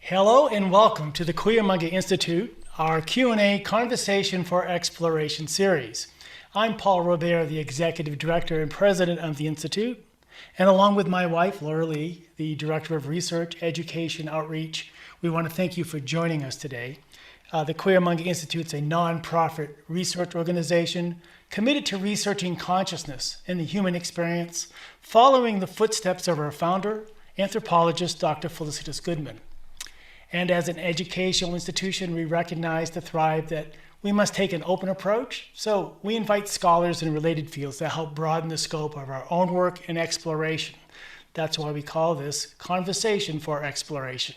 Hello and welcome to the Cuyamaga Institute, our Q&A Conversation for Exploration series. I'm Paul Robear, the Executive Director and President of the Institute, and along with my wife, Laura Lee, the Director of Research, Education, Outreach, we want to thank you for joining us today. The Cuyamaga Institute is a non-profit research organization committed to researching consciousness and the human experience, following the footsteps of our founder, anthropologist Dr. Felicitas Goodman. And as an educational institution, we recognize to thrive that we must take an open approach. So we invite scholars in related fields to help broaden the scope of our own work and exploration. That's why we call this Conversation for Exploration.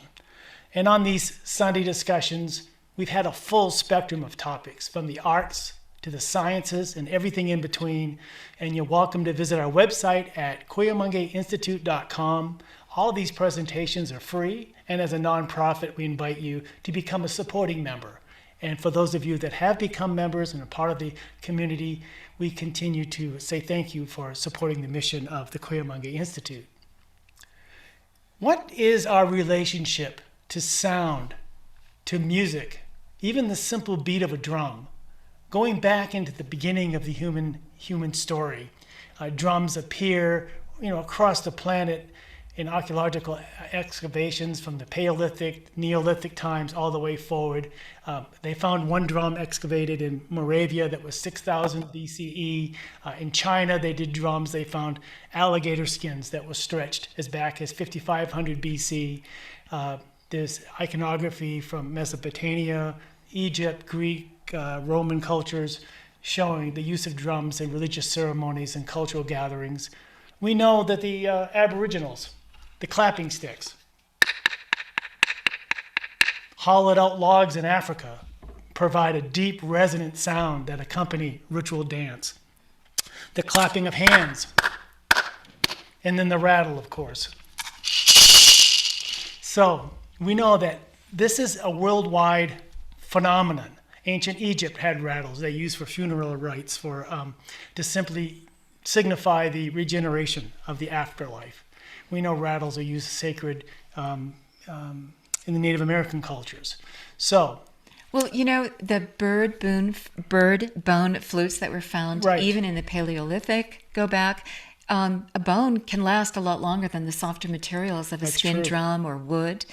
And on these Sunday discussions, we've had a full spectrum of topics, from the arts to the sciences and everything in between. And you're welcome to visit our website at cuyamagainstitute.com. All of these presentations are free, and as a nonprofit, we invite you to become a supporting member. And for those of you that have become members and are part of the community, we continue to say thank you for supporting the mission of the Cuyamaga Institute. What is our relationship to sound, to music, even the simple beat of a drum? Going back into the beginning of the human story, drums appear, across the planet in archaeological excavations from the Paleolithic, Neolithic times all the way forward. They found one drum excavated in Moravia that was 6,000 BCE. In China, they did drums. They found alligator skins that were stretched as back as 5,500 BC. There's iconography from Mesopotamia, Egypt, Greek, Roman cultures showing the use of drums in religious ceremonies and cultural gatherings. We know that the Aboriginals, the clapping sticks, hollowed out logs in Africa, provide a deep resonant sound that accompany ritual dance. The clapping of hands, and then the rattle, of course. So we know that this is a worldwide phenomenon. Ancient Egypt had rattles they used for funeral rites to simply signify the regeneration of the afterlife. We know rattles are used sacred in the Native American cultures. So, well, the bird bone flutes that were found, right, even in the Paleolithic, go back. A bone can last a lot longer than the softer materials of a skin drum or wood.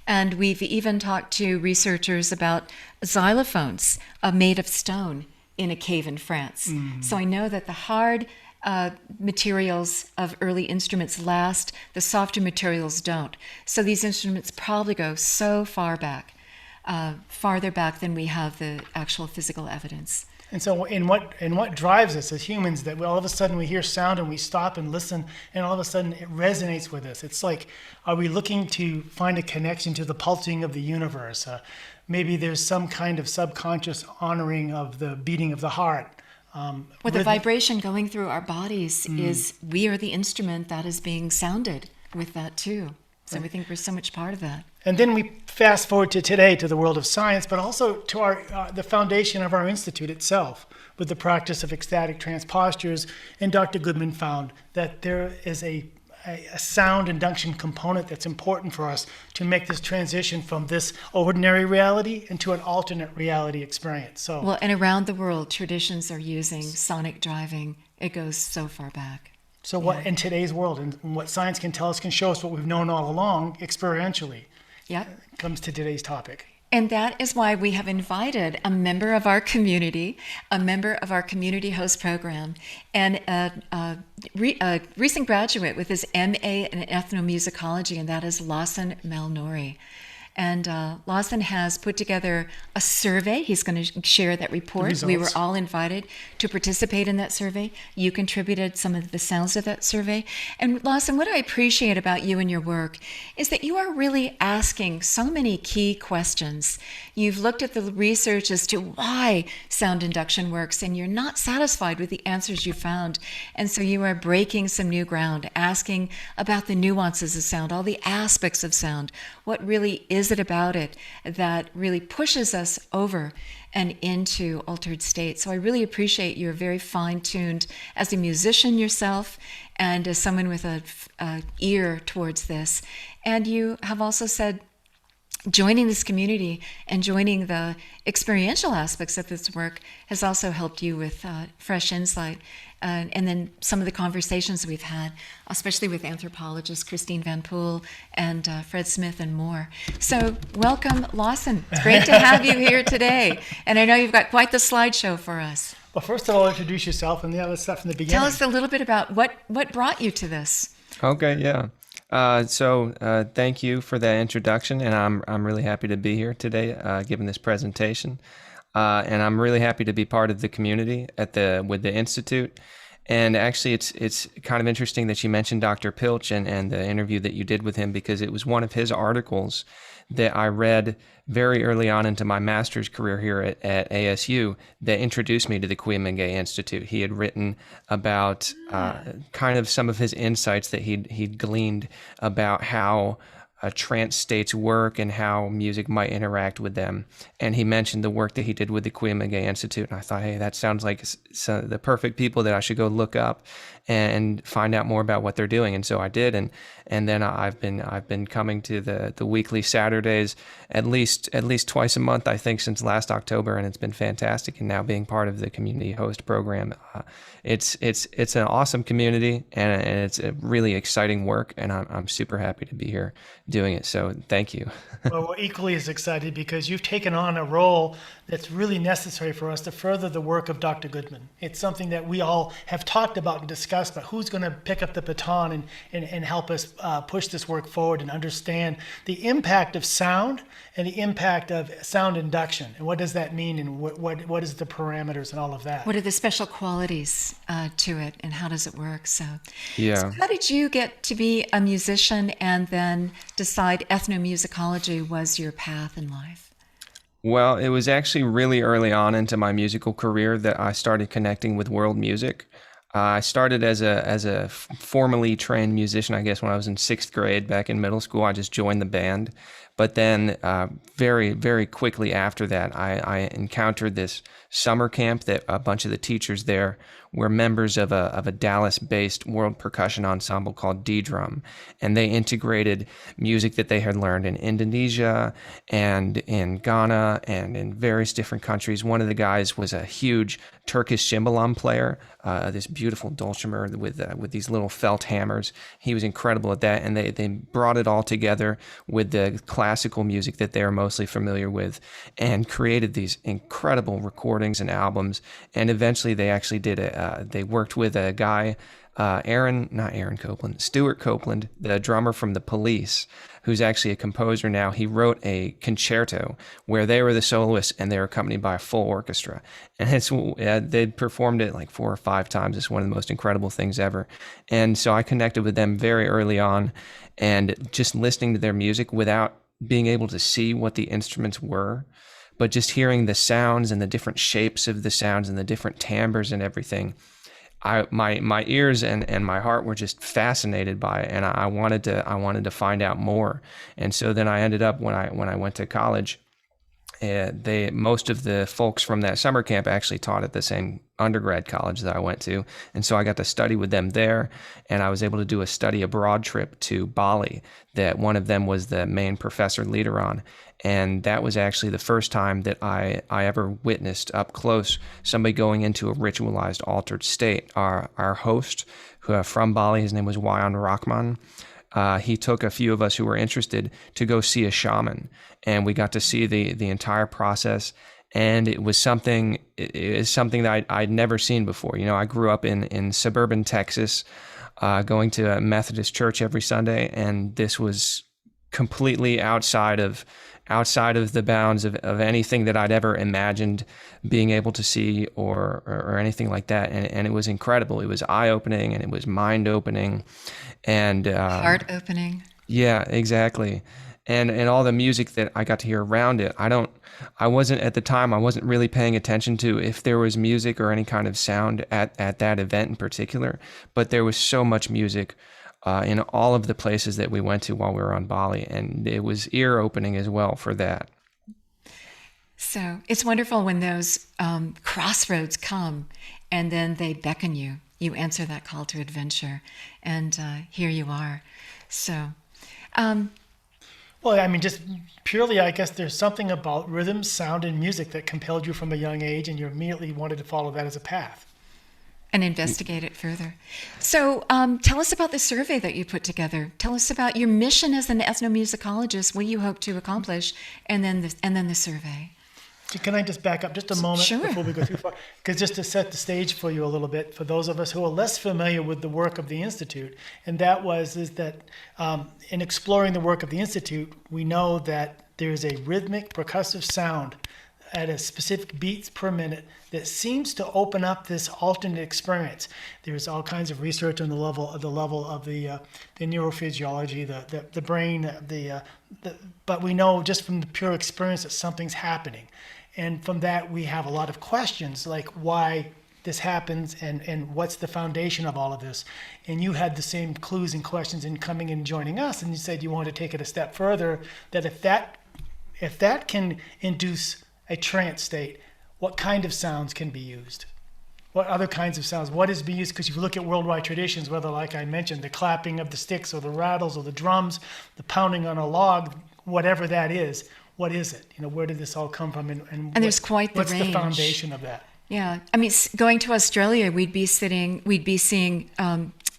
And we've even talked to researchers about xylophones made of stone in a cave in France. Mm-hmm. So I know that the hard materials of early instruments last, the softer materials don't. So these instruments probably go so far back, farther back than we have the actual physical evidence. And so in what drives us as humans, that all of a sudden we hear sound and we stop and listen, and all of a sudden it resonates with us. It's like, are we looking to find a connection to the pulsing of the universe? Maybe there's some kind of subconscious honoring of the beating of the heart. Well, the vibration going through our bodies is, we are the instrument that is being sounded with that too. So we think we're so much part of that. And then we fast forward to today, to the world of science, but also to the foundation of our institute itself, with the practice of ecstatic trance postures. And Dr. Goodman found that there is a sound induction component that's important for us to make this transition from this ordinary reality into an alternate reality experience. Well, and around the world, traditions are using sonic driving. It goes so far back. So what in today's world, and what science can tell us, can show us what we've known all along experientially, comes to today's topic. And that is why we have invited a member of our community, a member of our community host program, and a recent graduate with his MA in ethnomusicology, and that is Lawson Malnory. And Lawson has put together a survey. He's going to share that report. We were all invited to participate in that survey. You contributed some of the sounds of that survey. And Lawson, what I appreciate about you and your work is that you are really asking so many key questions. You've looked at the research as to why sound induction works, and you're not satisfied with the answers you found. And so you are breaking some new ground, asking about the nuances of sound, all the aspects of sound. What really is it about it that really pushes us over and into altered states? So I really appreciate you're very fine-tuned as a musician yourself and as someone with a ear towards this. And you have also said joining this community and joining the experiential aspects of this work has also helped you with fresh insight. And then some of the conversations we've had, especially with anthropologists Christine Van Poel and Fred Smith and more. So welcome, Lawson. It's great to have you here today. And I know you've got quite the slideshow for us. Well, first of all, introduce yourself, and let's start from the beginning. Tell us a little bit about what brought you to this. Okay, yeah. So thank you for that introduction, and I'm really happy to be here today, giving this presentation. And I'm really happy to be part of the community with the Institute. And actually, it's kind of interesting that you mentioned Dr. Pilch and the interview that you did with him, because it was one of his articles that I read very early on into my master's career here at ASU that introduced me to the Cuyamangay Institute. He had written about kind of some of his insights that he'd gleaned about how trance states work and how music might interact with them. And he mentioned the work that he did with the Cuyamangay Institute. And I thought, hey, that sounds like the perfect people that I should go look up and find out more about what they're doing. And so I did. And then I've been coming to the weekly Saturdays at least twice a month, I think, since last October, and it's been fantastic. And now being part of the community host program, it's an awesome community, and it's a really exciting work, and I'm super happy to be here doing it. So thank you. Well, we're equally as excited because you've taken on a role that's really necessary for us to further the work of Dr. Goodman. It's something that we all have talked about and discussed, but who's going to pick up the baton and help us push this work forward and understand the impact of sound and the impact of sound induction, and what does that mean, and what is the parameters and all of that. What are the special qualities to it, and how does it work? So how did you get to be a musician and then decide ethnomusicology was your path in life? Well, it was actually really early on into my musical career that I started connecting with world music. I started as a formally trained musician, I guess, when I was in 6th grade back in middle school. I just joined the band. But then very, very quickly after that, I encountered this summer camp that a bunch of the teachers there were members of a Dallas-based world percussion ensemble called D-Drum. And they integrated music that they had learned in Indonesia and in Ghana and in various different countries. One of the guys was a huge Turkish cimbalom player, this beautiful dulcimer with these little felt hammers. He was incredible at that, and they brought it all together with the classical music that they're mostly familiar with and created these incredible recordings and albums. And eventually they actually they worked with a guy, Stuart Copeland, the drummer from The Police, who's actually a composer now. He wrote a concerto where they were the soloists and they were accompanied by a full orchestra. And they performed it like 4 or 5 times. It's one of the most incredible things ever. And so I connected with them very early on, and just listening to their music without being able to see what the instruments were, but just hearing the sounds and the different shapes of the sounds and the different timbres and everything. My ears and my heart were just fascinated by it, and I wanted to find out more. And so then I ended up when I went to college, most of the folks from that summer camp actually taught at the same undergrad college that I went to, and so I got to study with them there, and I was able to do a study abroad trip to Bali that one of them was the main professor leader on. And that was actually the first time that I ever witnessed up close somebody going into a ritualized altered state. Our host from Bali, his name was Wayan Rahman. He took a few of us who were interested to go see a shaman, and we got to see the entire process. And it was something that I'd never seen before. You know, I grew up in suburban Texas, going to a Methodist church every Sunday, and this was completely outside of the bounds of anything that I'd ever imagined being able to see or anything like that. And it was incredible. It was eye-opening, and it was mind-opening, and heart-opening. Yeah, exactly. And all the music that I got to hear around it, I wasn't really paying attention to if there was music or any kind of sound at that event in particular, but there was so much music in all of the places that we went to while we were on Bali, and it was ear-opening as well for that. So it's wonderful when those crossroads come, and then they beckon you. You answer that call to adventure, and here you are. So, well, Well, I mean, just purely, I guess there's something about rhythm, sound, and music that compelled you from a young age, and you immediately wanted to follow that as a path. And investigate it further. So tell us about the survey that you put together. Tell us about your mission as an ethnomusicologist, what you hope to accomplish, and then the survey. Can I just back up just a moment Sure. before we go too far? Because just to set the stage for you a little bit, for those of us who are less familiar with the work of the Institute, and that is that in exploring the work of the Institute, we know that there is a rhythmic percussive sound at a specific beats per minute that seems to open up this alternate experience. There's all kinds of research on the level of the neurophysiology, the brain, but we know just from the pure experience that something's happening. And from that, we have a lot of questions like why this happens and what's the foundation of all of this. And you had the same clues and questions in coming and joining us, and you said you wanted to take it a step further, that if that can induce a trance state, what kind of sounds can be used? What other kinds of sounds? What is being used? Because if you look at worldwide traditions, whether, like I mentioned, the clapping of the sticks or the rattles or the drums, the pounding on a log, whatever that is, what is it? Where did this all come from? And there's quite the what's range. The foundation of that? Yeah, I mean, going to Australia, we'd be seeing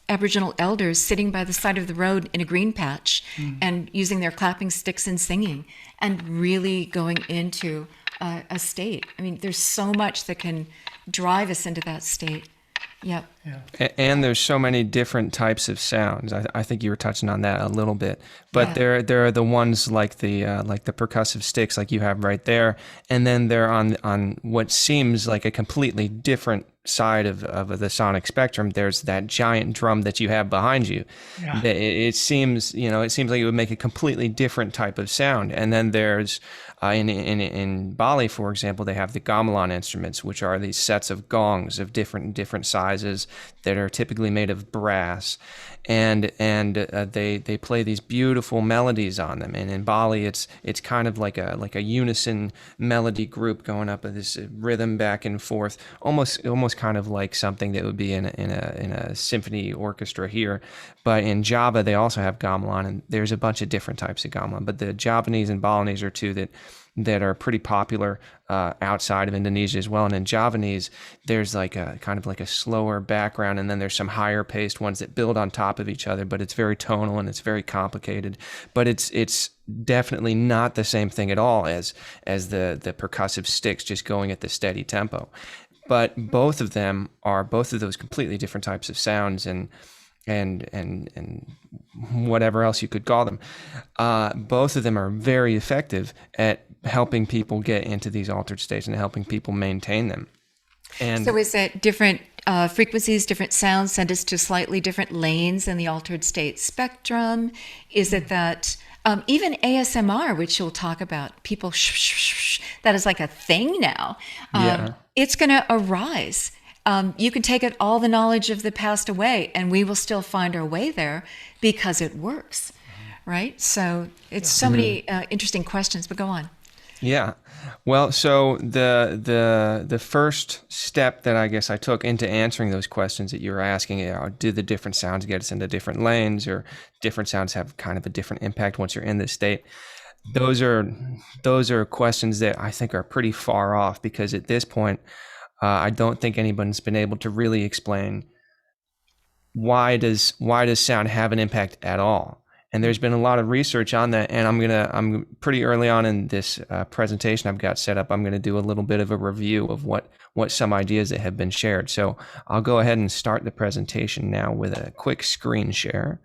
Aboriginal elders sitting by the side of the road in a green patch and using their clapping sticks and singing, and really going into a state. I mean, there's so much that can drive us into that state. Yep. Yeah. And there's so many different types of sounds. I think you were touching on that a little bit, but Yeah. there are the ones like the percussive sticks, like you have right there, and then they're on what seems like a completely different side of the sonic spectrum. There's that giant drum that you have behind you. Yeah. It seems like it would make a completely different type of sound. And then there's in Bali, for example, they have the gamelan instruments, which are these sets of gongs of different sizes that are typically made of brass, and they play these beautiful melodies on them. And in Bali, it's kind of like a unison melody group going up with this rhythm back and forth, almost kind of like something that would be in a symphony orchestra here. But in Java, they also have gamelan, and there's a bunch of different types of gamelan. But the Javanese and Balinese are two that are pretty popular outside of Indonesia as well. And in Javanese, there's like a kind of like a slower background, and then there's some higher paced ones that build on top of each other, but it's very tonal and it's very complicated. But it's definitely not the same thing at all as the percussive sticks just going at the steady tempo. But both of those completely different types of sounds and whatever else you could call them. Both of them are very effective at helping people get into these altered states and helping people maintain them. And So is it different frequencies, different sounds send us to slightly different lanes in the altered state spectrum? Is it that even ASMR, which you'll talk about, people that is like a thing now. It's going to arise. You can take all the knowledge of the past away, and we will still find our way there because it works, right? So it's so many interesting questions, but go on. Yeah. Well, so the first step that I guess I took into answering those questions that you were asking, do the different sounds get us into different lanes, or different sounds have kind of a different impact once you're in this state? Those are questions that I think are pretty far off, because at this point, I don't think anyone's been able to really explain why does sound have an impact at all. And there's been a lot of research on that, and I'm pretty early on in this presentation I've got set up. I'm going to do a little bit of a review of what some ideas that have been shared. So I'll go ahead and start the presentation now with a quick screen share.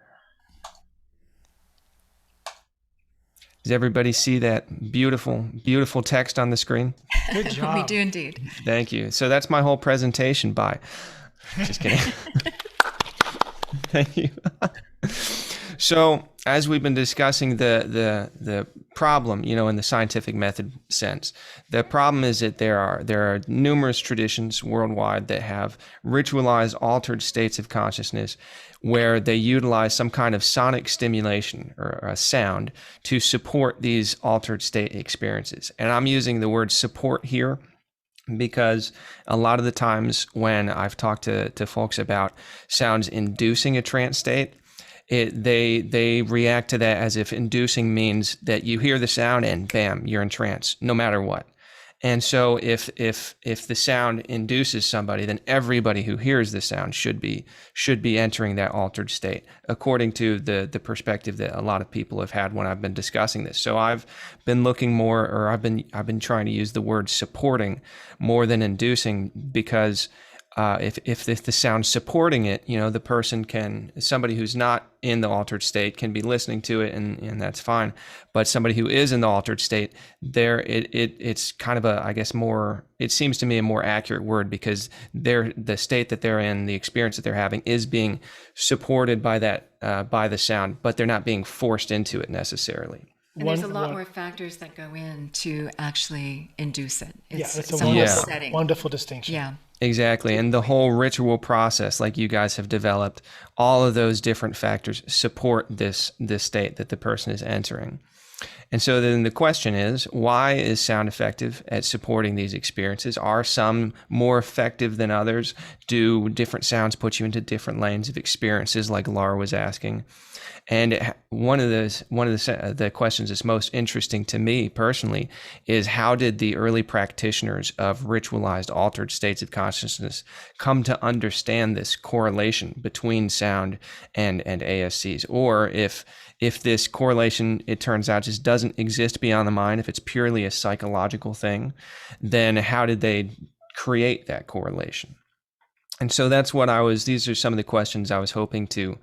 Does everybody see that beautiful, beautiful text on the screen? Good job. We do indeed. Thank you. So that's my whole presentation. Bye. Just kidding. Thank you. So as we've been discussing the problem, in the scientific method sense, the problem is that there are numerous traditions worldwide that have ritualized altered states of consciousness where they utilize some kind of sonic stimulation or a sound to support these altered state experiences. And I'm using the word support here because a lot of the times when I've talked to folks about sounds inducing a trance state, they react to that as if inducing means that you hear the sound and bam, you're in trance, no matter what. And so if the sound induces somebody, then everybody who hears the sound should be entering that altered state, according to the perspective that a lot of people have had when I've been discussing this. So I've been looking more, or I've been trying to use the word supporting more than inducing, because if the sound's supporting it, the person somebody who's not in the altered state can be listening to it, and that's fine. But somebody who is in the altered state, it's kind of I guess more, it seems to me a more accurate word, because the state that they're in, the experience that they're having, is being supported by by the sound, but they're not being forced into it necessarily. And there's a lot more factors that go in to actually induce it. It's a wonderful distinction. Yeah. Exactly. And the whole ritual process, like you guys have developed, all of those different factors support this state that the person is entering. And so then the question is, why is sound effective at supporting these experiences? Are some more effective than others? Do different sounds put you into different lanes of experiences, like Laura was asking? And one of the questions that's most interesting to me personally is, how did the early practitioners of ritualized altered states of consciousness come to understand this correlation between sound and ASCs? Or if this correlation, it turns out, just doesn't exist beyond the mind, if it's purely a psychological thing, then how did they create that correlation? And so these are some of the questions I was hoping to,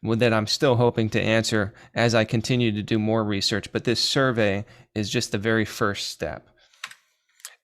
that I'm still hoping to answer as I continue to do more research. But this survey is just the very first step.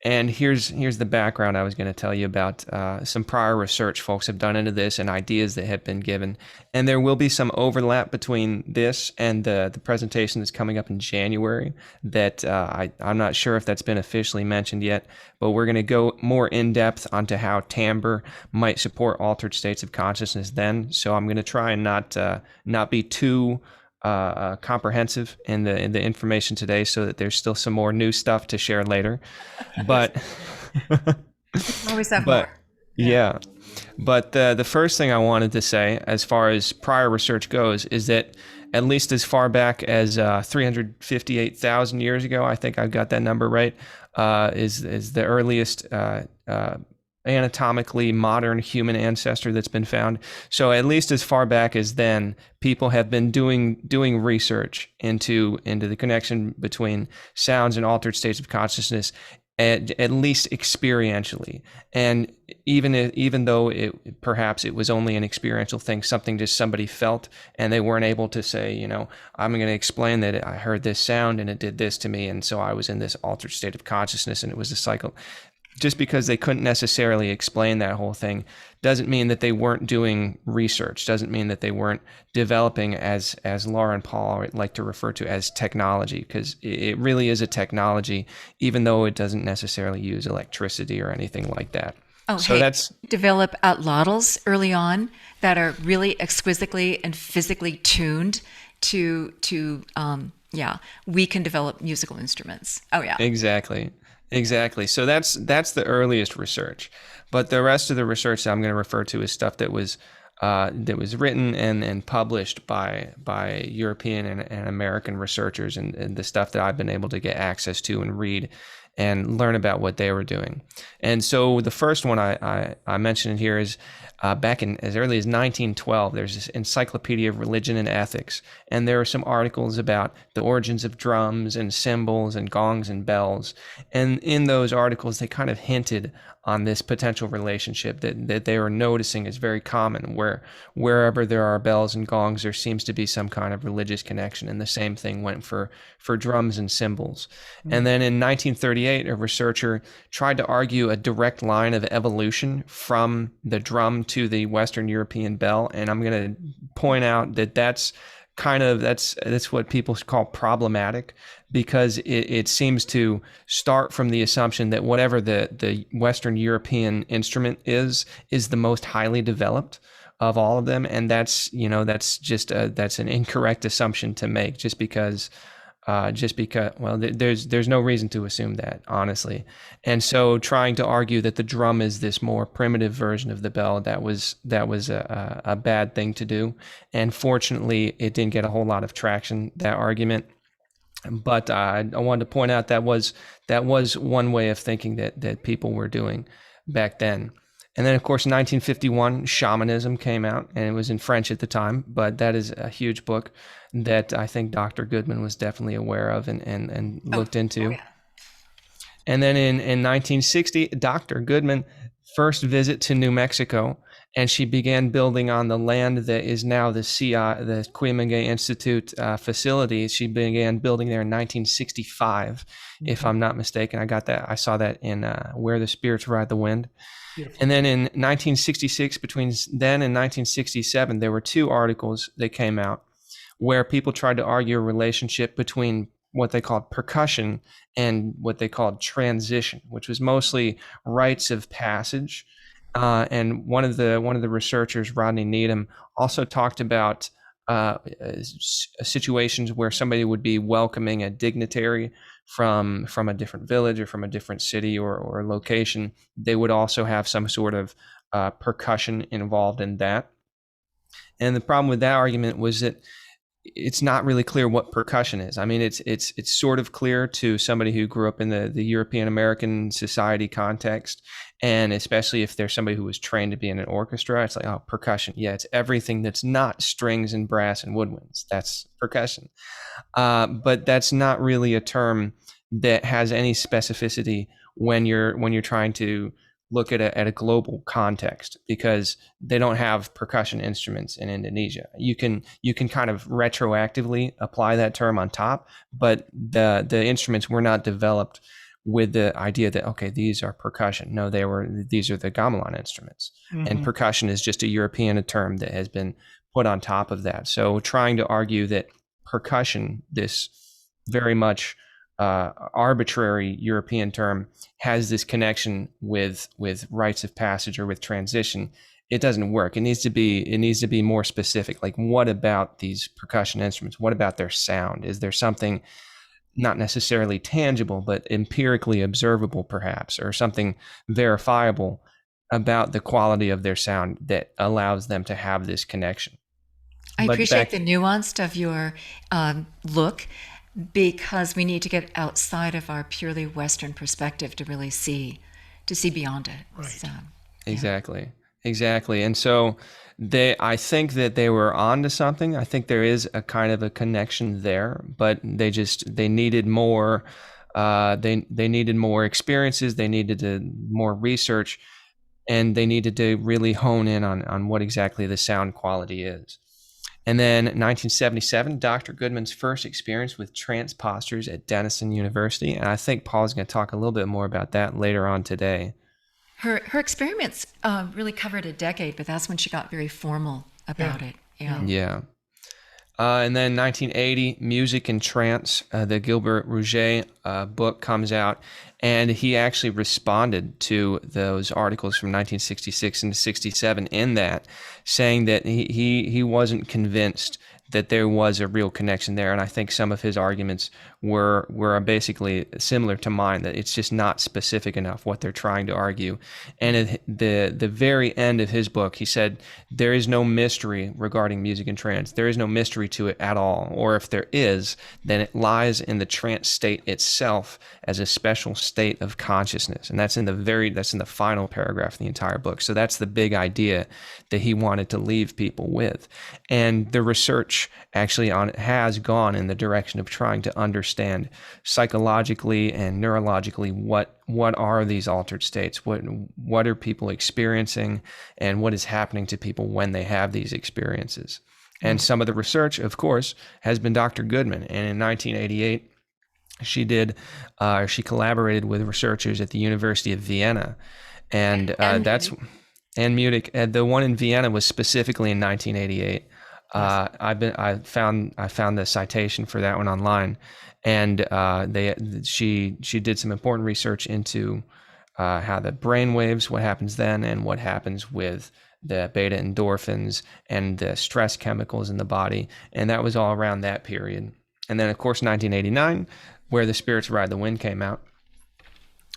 And here's the background I was going to tell you about. Some prior research folks have done into this and ideas that have been given. And there will be some overlap between this and the presentation that's coming up in January that I'm not sure if that's been officially mentioned yet, but we're going to go more in depth onto how timbre might support altered states of consciousness then. So I'm going to try and not be too comprehensive in the information today, so that there's still some more new stuff to share later. But always have more. Yeah. But the first thing I wanted to say, as far as prior research goes, is that at least as far back as 358,000 years ago, I think I've got that number right, is the earliest anatomically modern human ancestor that's been found. So at least as far back as then, people have been doing research into the connection between sounds and altered states of consciousness, at least experientially. And even though perhaps it was only an experiential thing, something just somebody felt, and they weren't able to say, I'm going to explain that I heard this sound and it did this to me, and so I was in this altered state of consciousness and it was a cycle. Just because they couldn't necessarily explain that whole thing doesn't mean that they weren't doing research, doesn't mean that they weren't developing, as Laura and Paul like to refer to, as technology, because it really is a technology, even though it doesn't necessarily use electricity or anything like that. Oh, so that's develop atlatls early on that are really exquisitely and physically tuned to we can develop musical instruments. Oh yeah. Exactly. So that's the earliest research, but the rest of the research that I'm going to refer to is stuff that was written and published by European and American researchers, and the stuff that I've been able to get access to and read and learn about what they were doing. And so the first one I mentioned here is back in as early as 1912, there's this Encyclopedia of Religion and Ethics, and there are some articles about the origins of drums and cymbals and gongs and bells. And in those articles, they kind of hinted on this potential relationship that they were noticing is very common, wherever there are bells and gongs, there seems to be some kind of religious connection. And the same thing went for drums and cymbals. Mm-hmm. And then in 1938, a researcher tried to argue a direct line of evolution from the drum to the Western European bell. And I'm going to point out that that's what people call problematic, because it seems to start from the assumption that whatever the Western European instrument is the most highly developed of all of them. And that's an incorrect assumption to make, just because just because, well, there's no reason to assume that, honestly. And so trying to argue that the drum is this more primitive version of the bell, that was a bad thing to do. And fortunately, it didn't get a whole lot of traction, that argument. But I wanted to point out that was one way of thinking that people were doing back then. And then, of course, in 1951, Shamanism came out, and it was in French at the time, but that is a huge book that I think Dr. Goodman was definitely aware of and looked into. Oh, yeah. And then in 1960, Dr. Goodman first visit to New Mexico, and she began building on the land that is now the Cuyamaga Institute facility. She began building there in 1965, if I'm not mistaken. I saw that in Where the Spirits Ride the Wind. Beautiful. And then in 1966, between then and 1967, there were 2 articles that came out where people tried to argue a relationship between what they called percussion and what they called transition, which was mostly rites of passage. And one of the researchers, Rodney Needham, also talked about situations where somebody would be welcoming a dignitary from a different village or from a different city or location. They would also have some sort of percussion involved in that. And the problem with that argument was that it's not really clear what percussion is. I mean, it's sort of clear to somebody who grew up in the European American society context, and especially if there's somebody who was trained to be in an orchestra, it's like, oh, percussion. Yeah, it's everything that's not strings and brass and woodwinds. That's percussion. But that's not really a term that has any specificity when you're trying to look at a global context, because they don't have percussion instruments in Indonesia. You can kind of retroactively apply that term on top, but the instruments were not developed with the idea that, okay, these are percussion. No, these are the gamelan instruments. Mm-hmm. And percussion is just a European term that has been put on top of that. So trying to argue that percussion, this very much arbitrary European term, has this connection with rites of passage or with transition, it doesn't work. It needs to be more specific. Like, what about these percussion instruments? What about their sound? Is there something not necessarily tangible, but empirically observable, perhaps, or something verifiable about the quality of their sound that allows them to have this connection? I appreciate the nuance of your look, because we need to get outside of our purely Western perspective to really see beyond it. Right. So, Exactly. And so I think that they were onto something. I think there is a kind of a connection there, but they needed more. They needed more experiences. They needed more research, and they needed to really hone in on what exactly the sound quality is. And then 1977, Dr. Goodman's first experience with trance postures at Denison University. And I think Paul's going to talk a little bit more about that later on today. Her experiments really covered a decade, but that's when she got very formal about it. Yeah. And then 1980, Music and Trance, the Gilbert Rouget book comes out, and he actually responded to those articles from 1966 and 67 in that, saying that he wasn't convinced that there was a real connection there. And I think some of his arguments were basically similar to mine, that it's just not specific enough what they're trying to argue. And at the very end of his book, he said, there is no mystery regarding music and trance. There is no mystery to it at all. Or if there is, then it lies in the trance state itself as a special state of consciousness. And that's in the final paragraph of the entire book. So that's the big idea that he wanted to leave people with. And the research actually has gone in the direction of trying to understand psychologically and neurologically what are these altered states, what are people experiencing, and what is happening to people when they have these experiences. And some of the research, of course, has been Dr. Goodman. And in 1988, she collaborated with researchers at the University of Vienna, and Munich. The one in Vienna was specifically in 1988. I found the citation for that one online, and she did some important research into how the brain waves, what happens then, and what happens with the beta endorphins and the stress chemicals in the body, and that was all around that period. And then, of course, 1989, Where the Spirits Ride the Wind came out.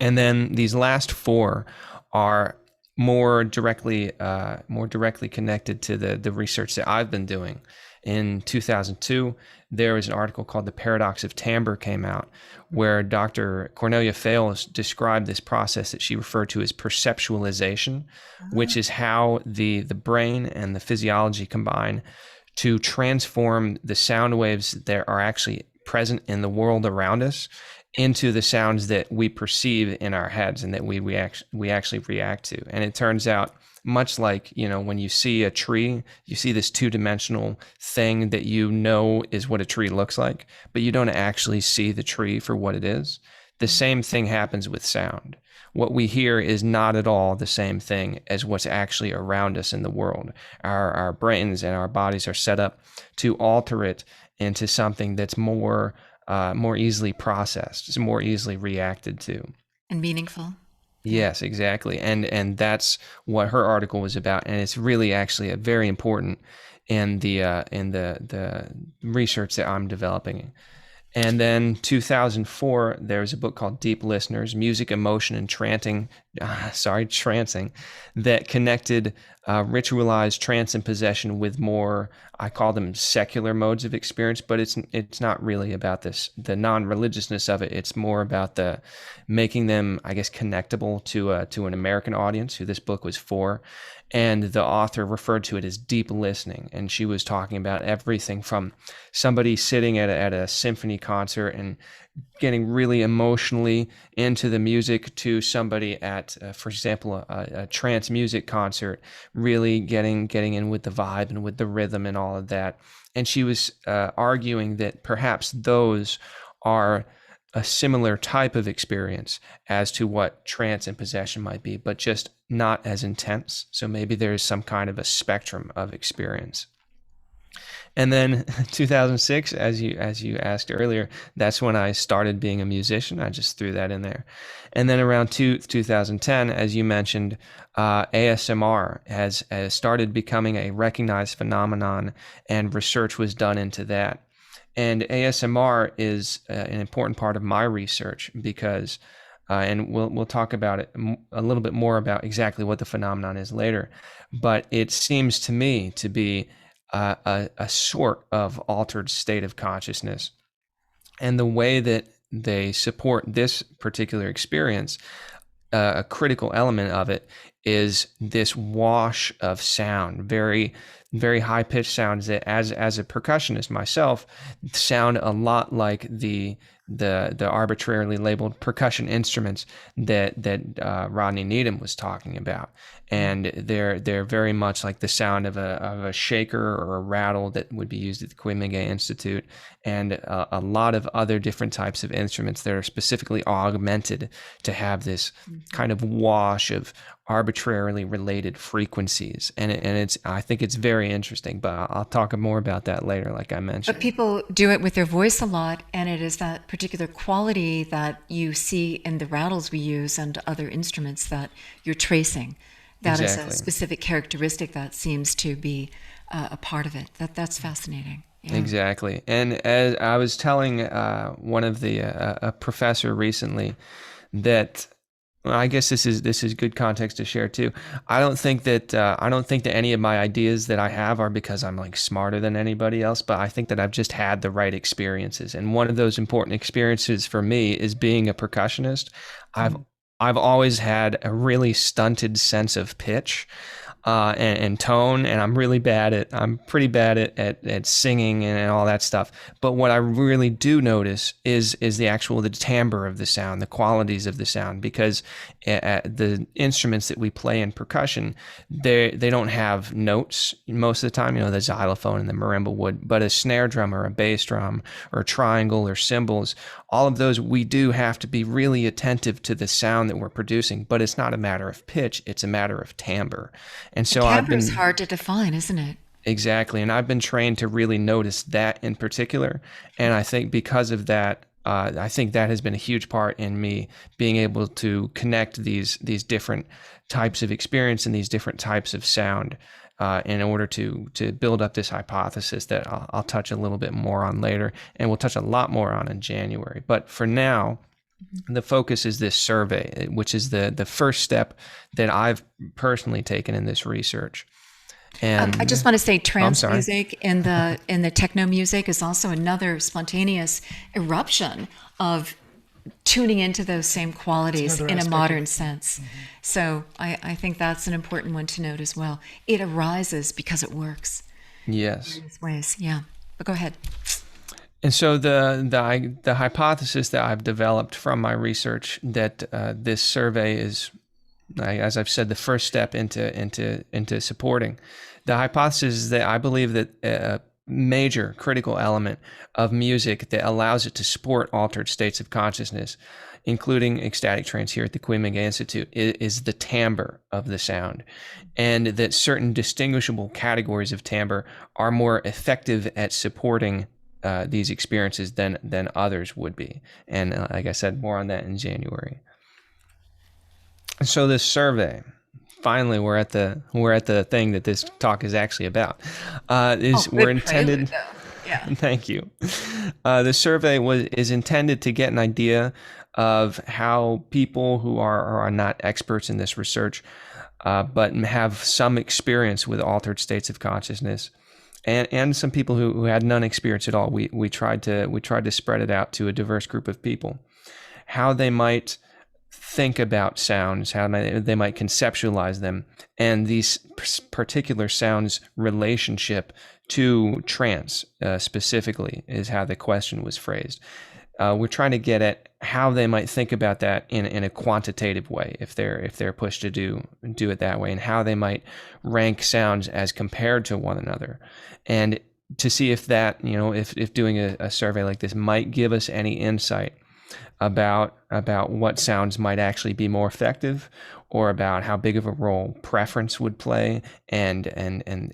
And then these last 4 are more directly connected to the research that I've been doing. In 2002, there was an article called The Paradox of Timbre came out, where Dr. Cornelia Fales described this process that she referred to as perceptualization, which is how the brain and the physiology combine to transform the sound waves that are actually present in the world around us into the sounds that we perceive in our heads and that we actually react to. And it turns out, much like, when you see a tree, you see this 2-dimensional thing that is what a tree looks like, but you don't actually see the tree for what it is. The same thing happens with sound. What we hear is not at all the same thing as what's actually around us in the world. Our brains and our bodies are set up to alter it into something that's more easily processed, is more easily reacted to. And meaningful. Yes, exactly. And that's what her article was about. And it's really actually a very important in the research that I'm developing. And then 2004, there was a book called Deep Listeners, Music, Emotion, and Trancing, that connected ritualized trance and possession with more, I call them secular modes of experience, but it's not really about the non-religiousness of it. It's more about the making them, I guess, connectable to an American audience who this book was for. And the author referred to it as deep listening. And she was talking about everything from somebody sitting at a symphony concert and getting really emotionally into the music to somebody at, for example, a trance music concert, really getting in with the vibe and with the rhythm and all of that. And she was arguing that perhaps those are a similar type of experience as to what trance and possession might be, but just not as intense. So maybe there is some kind of a spectrum of experience. And then 2006, as you asked earlier, that's when I started being a musician. I just threw that in there. And then around 2010, as you mentioned, ASMR has started becoming a recognized phenomenon, and research was done into that. And ASMR is an important part of my research because, and we'll talk about it a little bit more about exactly what the phenomenon is later, but it seems to me to be a sort of altered state of consciousness. And the way that they support this particular experience, a critical element of it is this wash of sound, very, very high-pitched sounds that, as a percussionist myself, sound a lot like the arbitrarily labeled percussion instruments that Rodney Needham was talking about. And they're very much like the sound of a shaker or a rattle that would be used at the Queen Institute, and a lot of other different types of instruments that are specifically augmented to have this kind of wash of arbitrarily related frequencies. And I think it's very interesting, but I'll talk more about that later, like I mentioned. But people do it with their voice a lot, and it is that particular quality that you see in the rattles we use and other instruments that you're tracing. That Exactly. is a specific characteristic that seems to be a part of it. That's fascinating. Yeah. Exactly. And as I was telling one of a professor recently that, well, I guess this is good context to share too. I don't think that any of my ideas that I have are because I'm like smarter than anybody else, but I think that I've just had the right experiences. And one of those important experiences for me is being a percussionist. I've always had a really stunted sense of pitch and tone, and I'm pretty bad at singing and all that stuff. But what I really do notice is the timbre of the sound, the qualities of the sound, because the instruments that we play in percussion, they don't have notes most of the time. The xylophone and the marimba would, but a snare drum or a bass drum or a triangle or cymbals, all of those, we do have to be really attentive to the sound that we're producing. But it's not a matter of pitch; it's a matter of timbre. And so timbre is hard to define, isn't it? Exactly. And I've been trained to really notice that in particular. And I think because of that, I think that has been a huge part in me being able to connect these different types of experience and these different types of sound in order to build up this hypothesis that I'll touch a little bit more on later, and we'll touch a lot more on in January. But for now, the focus is this survey, which is the first step that I've personally taken in this research. And I just want to say, trance music and the techno music is also another spontaneous eruption of tuning into those same qualities in a modern sense. So I think that's an important one to note as well. It arises because it works. Yes. In these ways, yeah. But go ahead. And so the hypothesis that I've developed from my research that this survey is, as I've said, the first step into supporting. The hypothesis is that I believe that a major critical element of music that allows it to support altered states of consciousness, including ecstatic trance here at the Queen Institute, is the timbre of the sound, and that certain distinguishable categories of timbre are more effective at supporting these experiences than others would be. And like I said, more on that in January. So this survey, finally, we're at the thing that this talk is actually about. We're intended. Yeah. Thank you. The survey is intended to get an idea of how people who are not experts in this research, but have some experience with altered states of consciousness, and some people who had none experience at all. We tried to spread it out to a diverse group of people, how they might think about sounds, how they might conceptualize them, and these particular sounds' relationship to trance specifically is how the question was phrased. We're trying to get at how they might think about that in a quantitative way, if they're pushed to do it that way, and how they might rank sounds as compared to one another, and to see if that, if doing a survey like this might give us any insight about what sounds might actually be more effective, or about how big of a role preference would play, and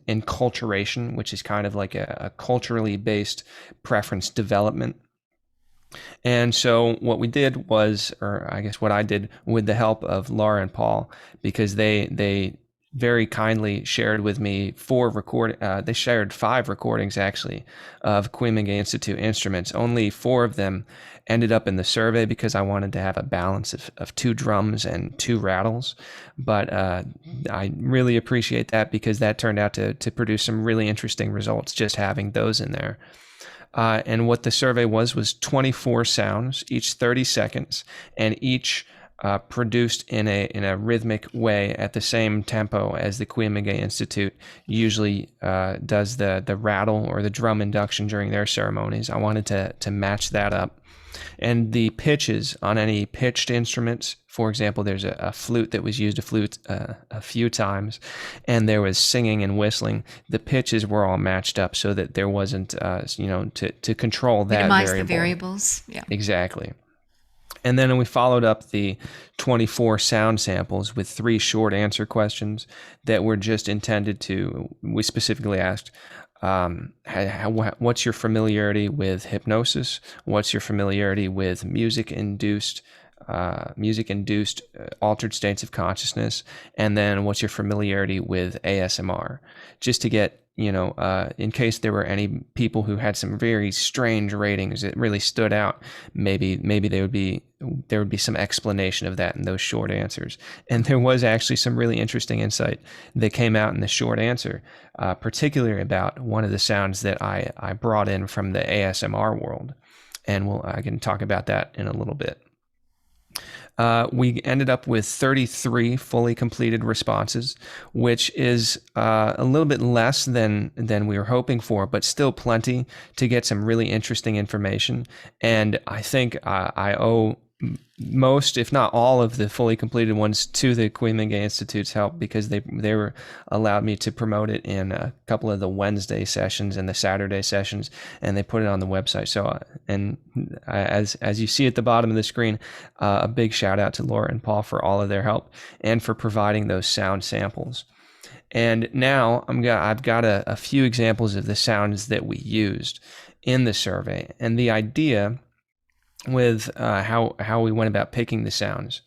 enculturation, which is kind of like a culturally based preference development. And so what we did was, or I guess what I did with the help of Laura and Paul, because they very kindly shared with me they shared 5 recordings actually of Queen Institute instruments. Only 4 of them ended up in the survey because I wanted to have a balance of 2 drums and 2 rattles. But I really appreciate that, because that turned out to produce some really interesting results just having those in there. And what the survey was 24 sounds, each 30 seconds, and each produced in a rhythmic way at the same tempo as the Queen Institute usually does the rattle or the drum induction during their ceremonies. I wanted to match that up. And the pitches on any pitched instruments, for example, there's a flute that was used, a few times, and there was singing and whistling. The pitches were all matched up so that there wasn't, to control that minimize variable. the variables. Yeah. Exactly. And then we followed up the 24 sound samples with 3 short answer questions that were just intended to, we specifically asked, what's your familiarity with hypnosis? What's your familiarity with music-induced altered states of consciousness? And then what's your familiarity with ASMR? Just to get, in case there were any people who had some very strange ratings that really stood out, maybe there would be some explanation of that in those short answers. And there was actually some really interesting insight that came out in the short answer, particularly about one of the sounds that I brought in from the ASMR world. And I can talk about that in a little bit. We ended up with 33 fully completed responses, which is a little bit less than we were hoping for, but still plenty to get some really interesting information. And I think I owe most, if not all, of the fully completed ones to the Queen Mingay Institute's help, because they were allowed me to promote it in a couple of the Wednesday sessions and the Saturday sessions, and they put it on the website. So, as you see at the bottom of the screen, a big shout out to Laura and Paul for all of their help and for providing those sound samples. And now I've got a few examples of the sounds that we used in the survey, and the idea with how we went about picking the sounds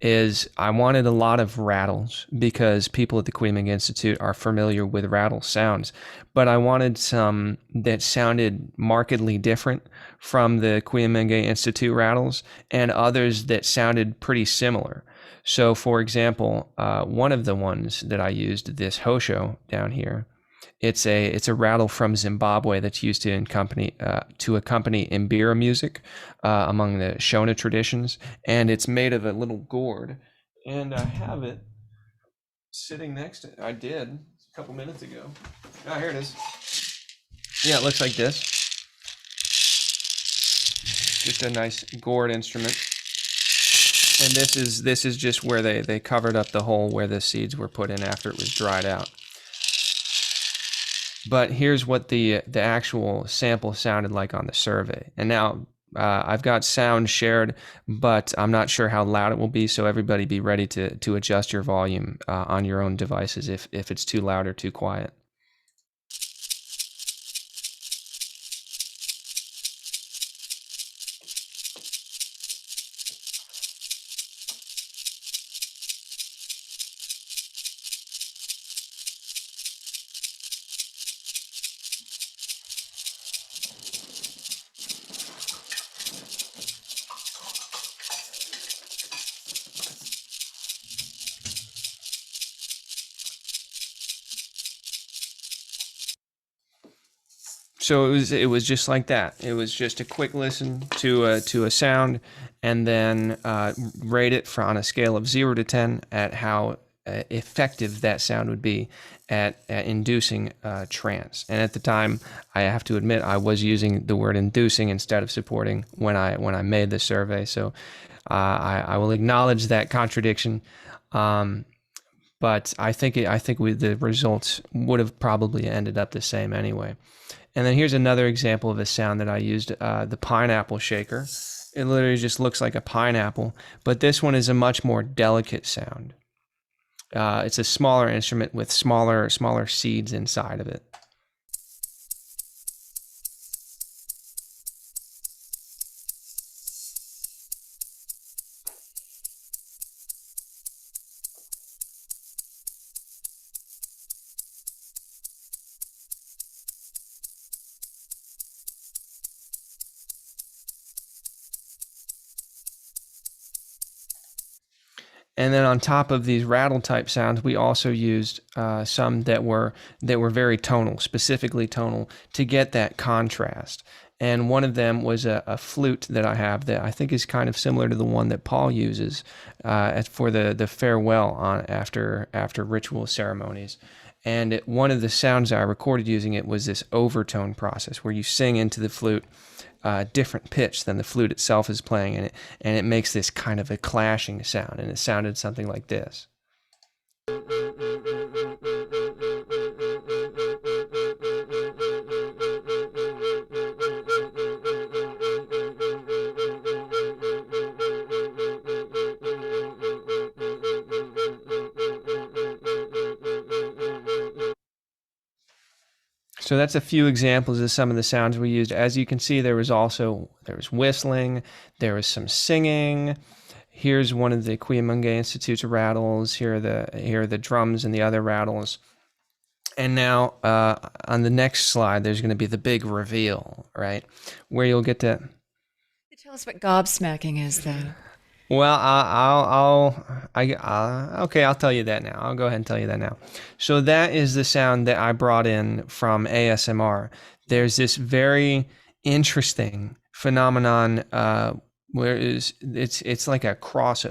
is I wanted a lot of rattles because people at the Queen Institute are familiar with rattle sounds, but I wanted some that sounded markedly different from the Queen Institute rattles and others that sounded pretty similar. So, for example, one of the ones that I used, this Hosho down here, it's a rattle from Zimbabwe that's used to accompany Mbira music among the Shona traditions, and it's made of a little gourd. And I have it sitting next to it. I did a couple minutes ago. Ah, here it is. Yeah, it looks like this. Just a nice gourd instrument. And this is just where they covered up the hole where the seeds were put in after it was dried out. But here's what the actual sample sounded like on the survey. And now I've got sound shared, but I'm not sure how loud it will be. So everybody be ready to adjust your volume on your own devices if it's too loud or too quiet. So it was just like that. It was just a quick listen to a sound, and then rate it on a scale of 0 to 10 at how effective that sound would be at inducing trance. And at the time, I have to admit, I was using the word inducing instead of supporting when I made the survey. So I will acknowledge that contradiction. But I think the results would have probably ended up the same anyway. And then here's another example of a sound that I used, the pineapple shaker. It literally just looks like a pineapple, but this one is a much more delicate sound. It's a smaller instrument with smaller seeds inside of it. And then on top of these rattle type sounds, we also used some that were very tonal, specifically tonal, to get that contrast. And one of them was a flute that I have that I think is kind of similar to the one that Paul uses for the farewell after ritual ceremonies. And one of the sounds I recorded using it was this overtone process where you sing into the flute different pitch than the flute itself is playing, and it makes this kind of a clashing sound, and it sounded something like this. So that's a few examples of some of the sounds we used. As you can see, there was whistling, there was some singing. Here's one of the Kuyamanga Institute's rattles. Here are the drums and the other rattles. And now on the next slide, there's going to be the big reveal, right? Where you'll get to Tell us what gobsmacking is, though. Well, okay, I'll tell you that now. I'll go ahead and tell you that now. So that is the sound that I brought in from ASMR. There's this very interesting phenomenon where it's like a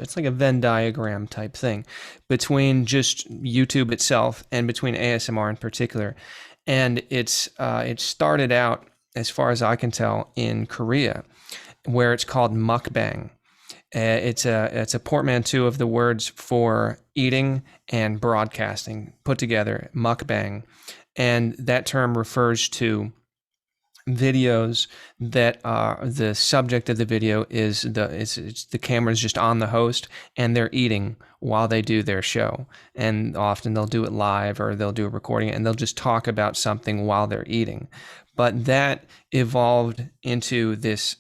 it's like a Venn diagram type thing between just YouTube itself and between ASMR in particular. And it started out, as far as I can tell, in Korea, where it's called mukbang. It's a portmanteau of the words for eating and broadcasting put together, mukbang. And that term refers to videos that are the subject of the video is the camera's just on the host and they're eating while they do their show. And often they'll do it live or they'll do a recording and they'll just talk about something while they're eating. But that evolved into this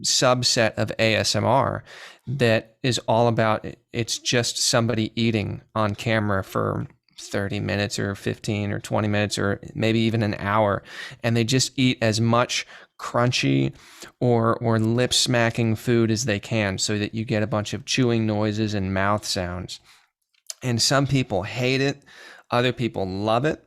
subset of ASMR that is all about, it's just somebody eating on camera for 30 minutes or 15 or 20 minutes or maybe even an hour, and they just eat as much crunchy or lip smacking food as they can so that you get a bunch of chewing noises and mouth sounds. And some people hate it, other people love it.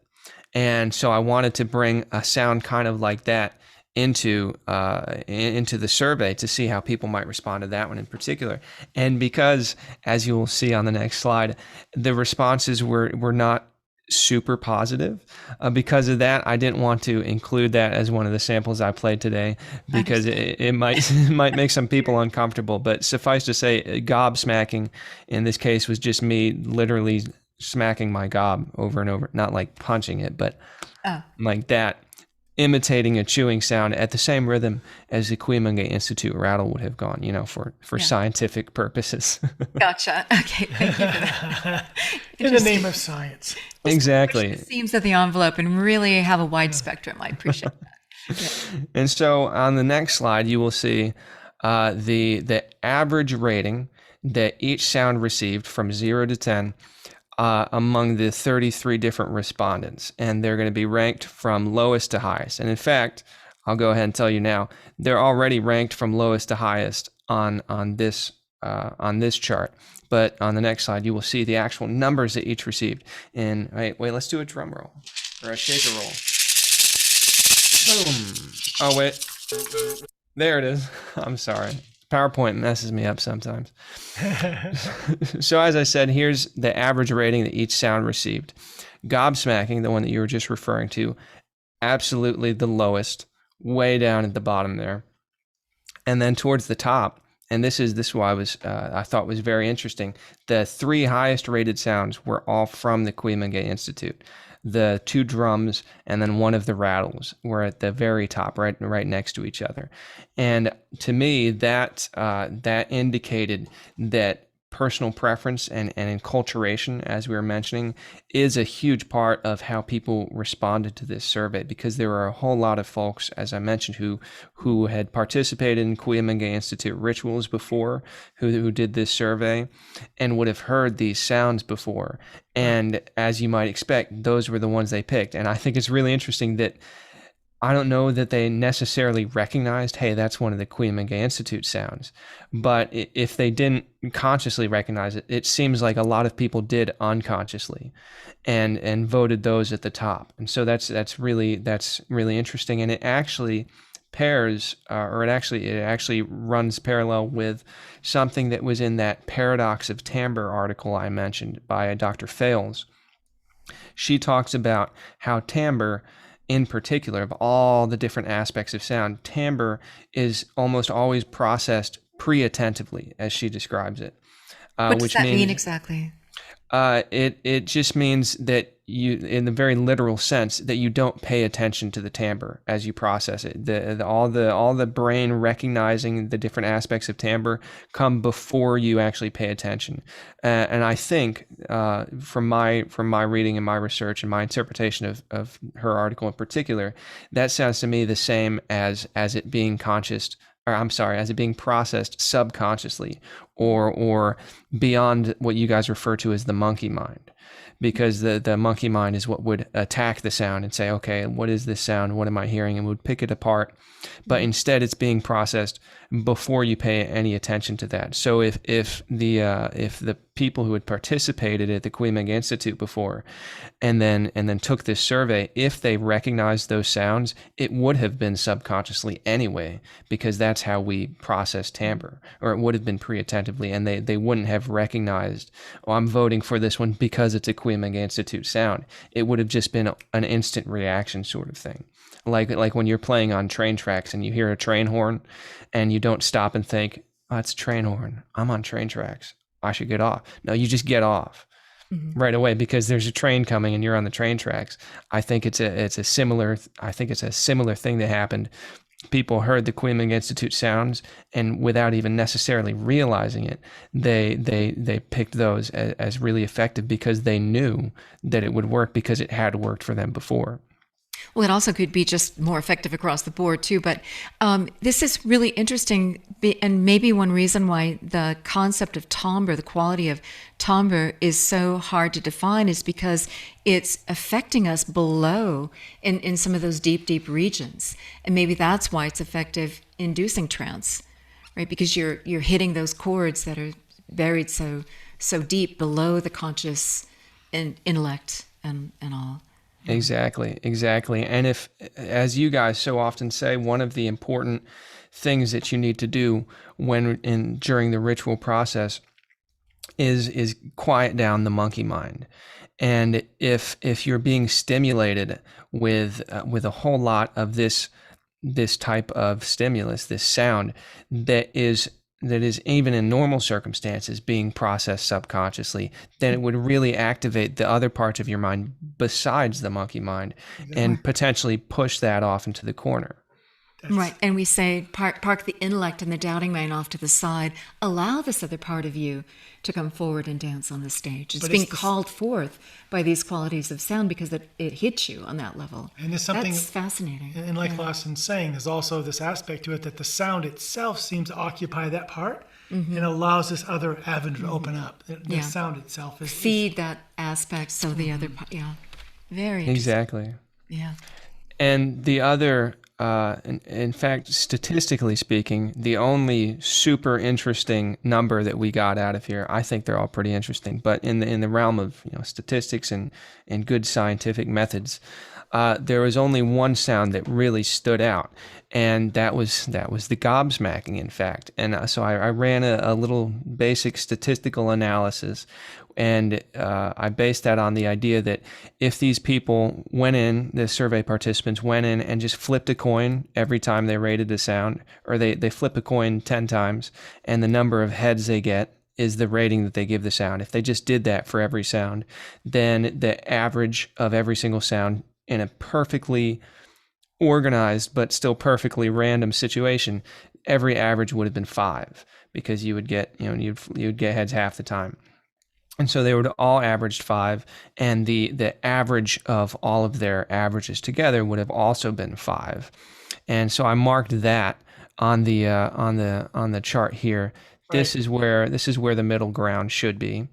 And so I wanted to bring a sound kind of like that into the survey to see how people might respond to that one in particular. And because, as you will see on the next slide, the responses were not super positive. Because of that, I didn't want to include that as one of the samples I played today because it might make some people uncomfortable. But suffice to say, gobsmacking in this case was just me literally smacking my gob over and over, not like punching it, but like that, imitating a chewing sound at the same rhythm as the Cuyamonga Institute rattle would have gone, for scientific purposes. Gotcha. Okay, thank you for that. In the name of science. Exactly. Push the seams of the envelope and really have a wide spectrum. I appreciate that. Yeah. And so on the next slide, you will see the average rating that each sound received from 0 to 10 among the 33 different respondents, and they're going to be ranked from lowest to highest. And in fact, I'll go ahead and tell you now, they're already ranked from lowest to highest on this chart. But on the next slide, you will see the actual numbers that each received. And wait, let's do a drum roll or a shaker roll. Boom. Oh wait, there it is. I'm sorry. PowerPoint messes me up sometimes. So as I said, here's the average rating that each sound received. Gobsmacking, the one that you were just referring to, absolutely the lowest, way down at the bottom there. And then towards the top, and this is why I thought was very interesting, the 3 highest rated sounds were all from the Cuyamonga Institute. The 2 drums and then one of the rattles were at the very top, right next to each other. And to me, that indicated that personal preference and enculturation, as we were mentioning, is a huge part of how people responded to this survey, because there were a whole lot of folks, as I mentioned, who had participated in Cuyamonga Institute rituals before, who did this survey and would have heard these sounds before. And as you might expect, those were the ones they picked. And I think it's really interesting that I don't know that they necessarily recognized, hey, that's one of the Cuyamonga Institute sounds. But if they didn't consciously recognize it, it seems like a lot of people did unconsciously and voted those at the top. And so that's really interesting. And it actually pairs, or it actually runs parallel with something that was in that Paradox of Timbre article I mentioned by Dr. Fales. She talks about how timbre, in particular, of all the different aspects of sound, timbre is almost always processed pre-attentively, as she describes it. What does that mean exactly? It just means that you, in the very literal sense, that you don't pay attention to the timbre as you process it. All the brain recognizing the different aspects of timbre come before you actually pay attention. And I think from my reading and my research and my interpretation of her article in particular, that sounds to me the same as it being as it being processed subconsciously or beyond what you guys refer to as the monkey mind. Because the monkey mind is what would attack the sound and say, okay, what is this sound? What am I hearing? And would pick it apart. But instead, it's being processed before you pay any attention to that. So if the people who had participated at the Cuyamonga Institute before, and then took this survey, if they recognized those sounds, it would have been subconsciously anyway, because that's how we process timbre, or it would have been pre-attentively, and they wouldn't have recognized, oh, I'm voting for this one because it's a Cuyamonga Institute sound. It would have just been an instant reaction sort of thing. Like when you're playing on train tracks and you hear a train horn and you don't stop and think, oh, it's a train horn. I'm on train tracks. I should get off. No, you just get off right away because there's a train coming and you're on the train tracks. I think it's a similar thing that happened. People heard the Cuyamonga Institute sounds, and without even necessarily realizing it, they picked those as really effective because they knew that it would work because it had worked for them before. Well, it also could be just more effective across the board too. But this is really interesting, and maybe one reason why the concept of timbre, the quality of timbre, is so hard to define is because it's affecting us below in some of those deep, deep regions, and maybe that's why it's effective inducing trance, right? Because you're hitting those chords that are buried so deep below the conscious and intellect and all. Exactly. And if, as you guys so often say, one of the important things that you need to do during the ritual process is quiet down the monkey mind. And if you're being stimulated with a whole lot of this type of stimulus, this sound that is even in normal circumstances being processed subconsciously, then it would really activate the other parts of your mind besides the monkey mind and potentially push that off into the corner. Right. And we say park the intellect and the doubting mind off to the side. Allow this other part of you to come forward and dance on the stage. It's being called forth by these qualities of sound because it hits you on that level. And there's something that's fascinating. And like Lawson's saying, there's also this aspect to it that the sound itself seems to occupy that part and allows this other avenue to open up. The sound itself is feed that aspect so the other part, very interesting. Exactly. Yeah. And the other, in fact, statistically speaking, the only super interesting number that we got out of here, I think they're all pretty interesting, but in the realm of statistics and good scientific methods, there was only one sound that really stood out, and that was the gobsmacking, in fact. And so I ran a little basic statistical analysis, and I based that on the idea that if these people the survey participants went in and just flipped a coin every time they rated a sound, or they flip a coin 10 times, and the number of heads they get is the rating that they give the sound. If they just did that for every sound, then the average of every single sound in a perfectly organized but still perfectly random situation, every average would have been 5, because you would get you'd get heads half the time. And so they would all averaged 5, and the average of all of their averages together would have also been 5. And so I marked that on the chart here. Right. This is where the middle ground should be.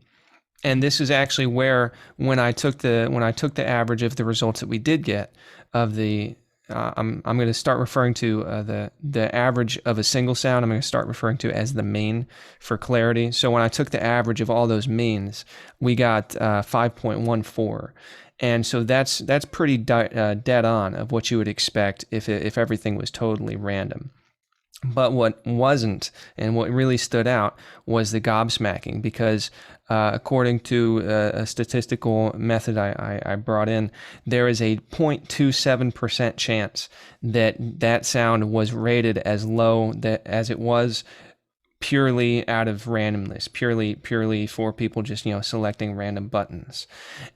And this is actually where, when I took the average of the results that we did get of the I'm going to start referring to the average of a single sound. I'm going to start referring to as the mean for clarity. So when I took the average of all those means, we got 5.14, and so that's pretty dead on of what you would expect if everything was totally random. But what wasn't, and what really stood out, was the gobsmacking, because according to a statistical method I brought in, there is a 0.27% chance that sound was rated as low as it was purely out of randomness, purely for people just selecting random buttons.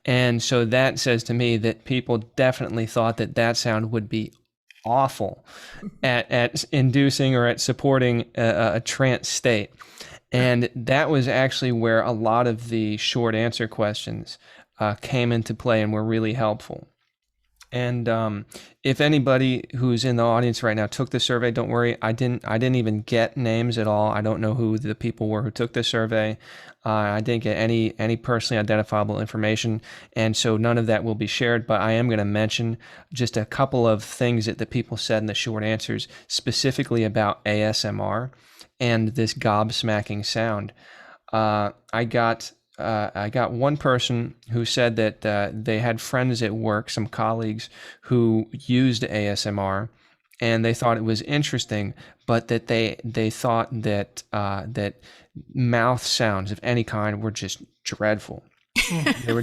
And so that says to me that people definitely thought that sound would be awful at inducing or at supporting a trance state. And that was actually where a lot of the short answer questions came into play and were really helpful. And if anybody who's in the audience right now took the survey, don't worry, I didn't even get names at all. I don't know who the people were who took the survey. I didn't get any personally identifiable information, and so none of that will be shared, but I am going to mention just a couple of things that the people said in the short answers, specifically about ASMR and this gobsmacking sound. I got one person who said that they had friends at work, some colleagues, who used ASMR, and they thought it was interesting, but that they thought that mouth sounds of any kind were just dreadful. They were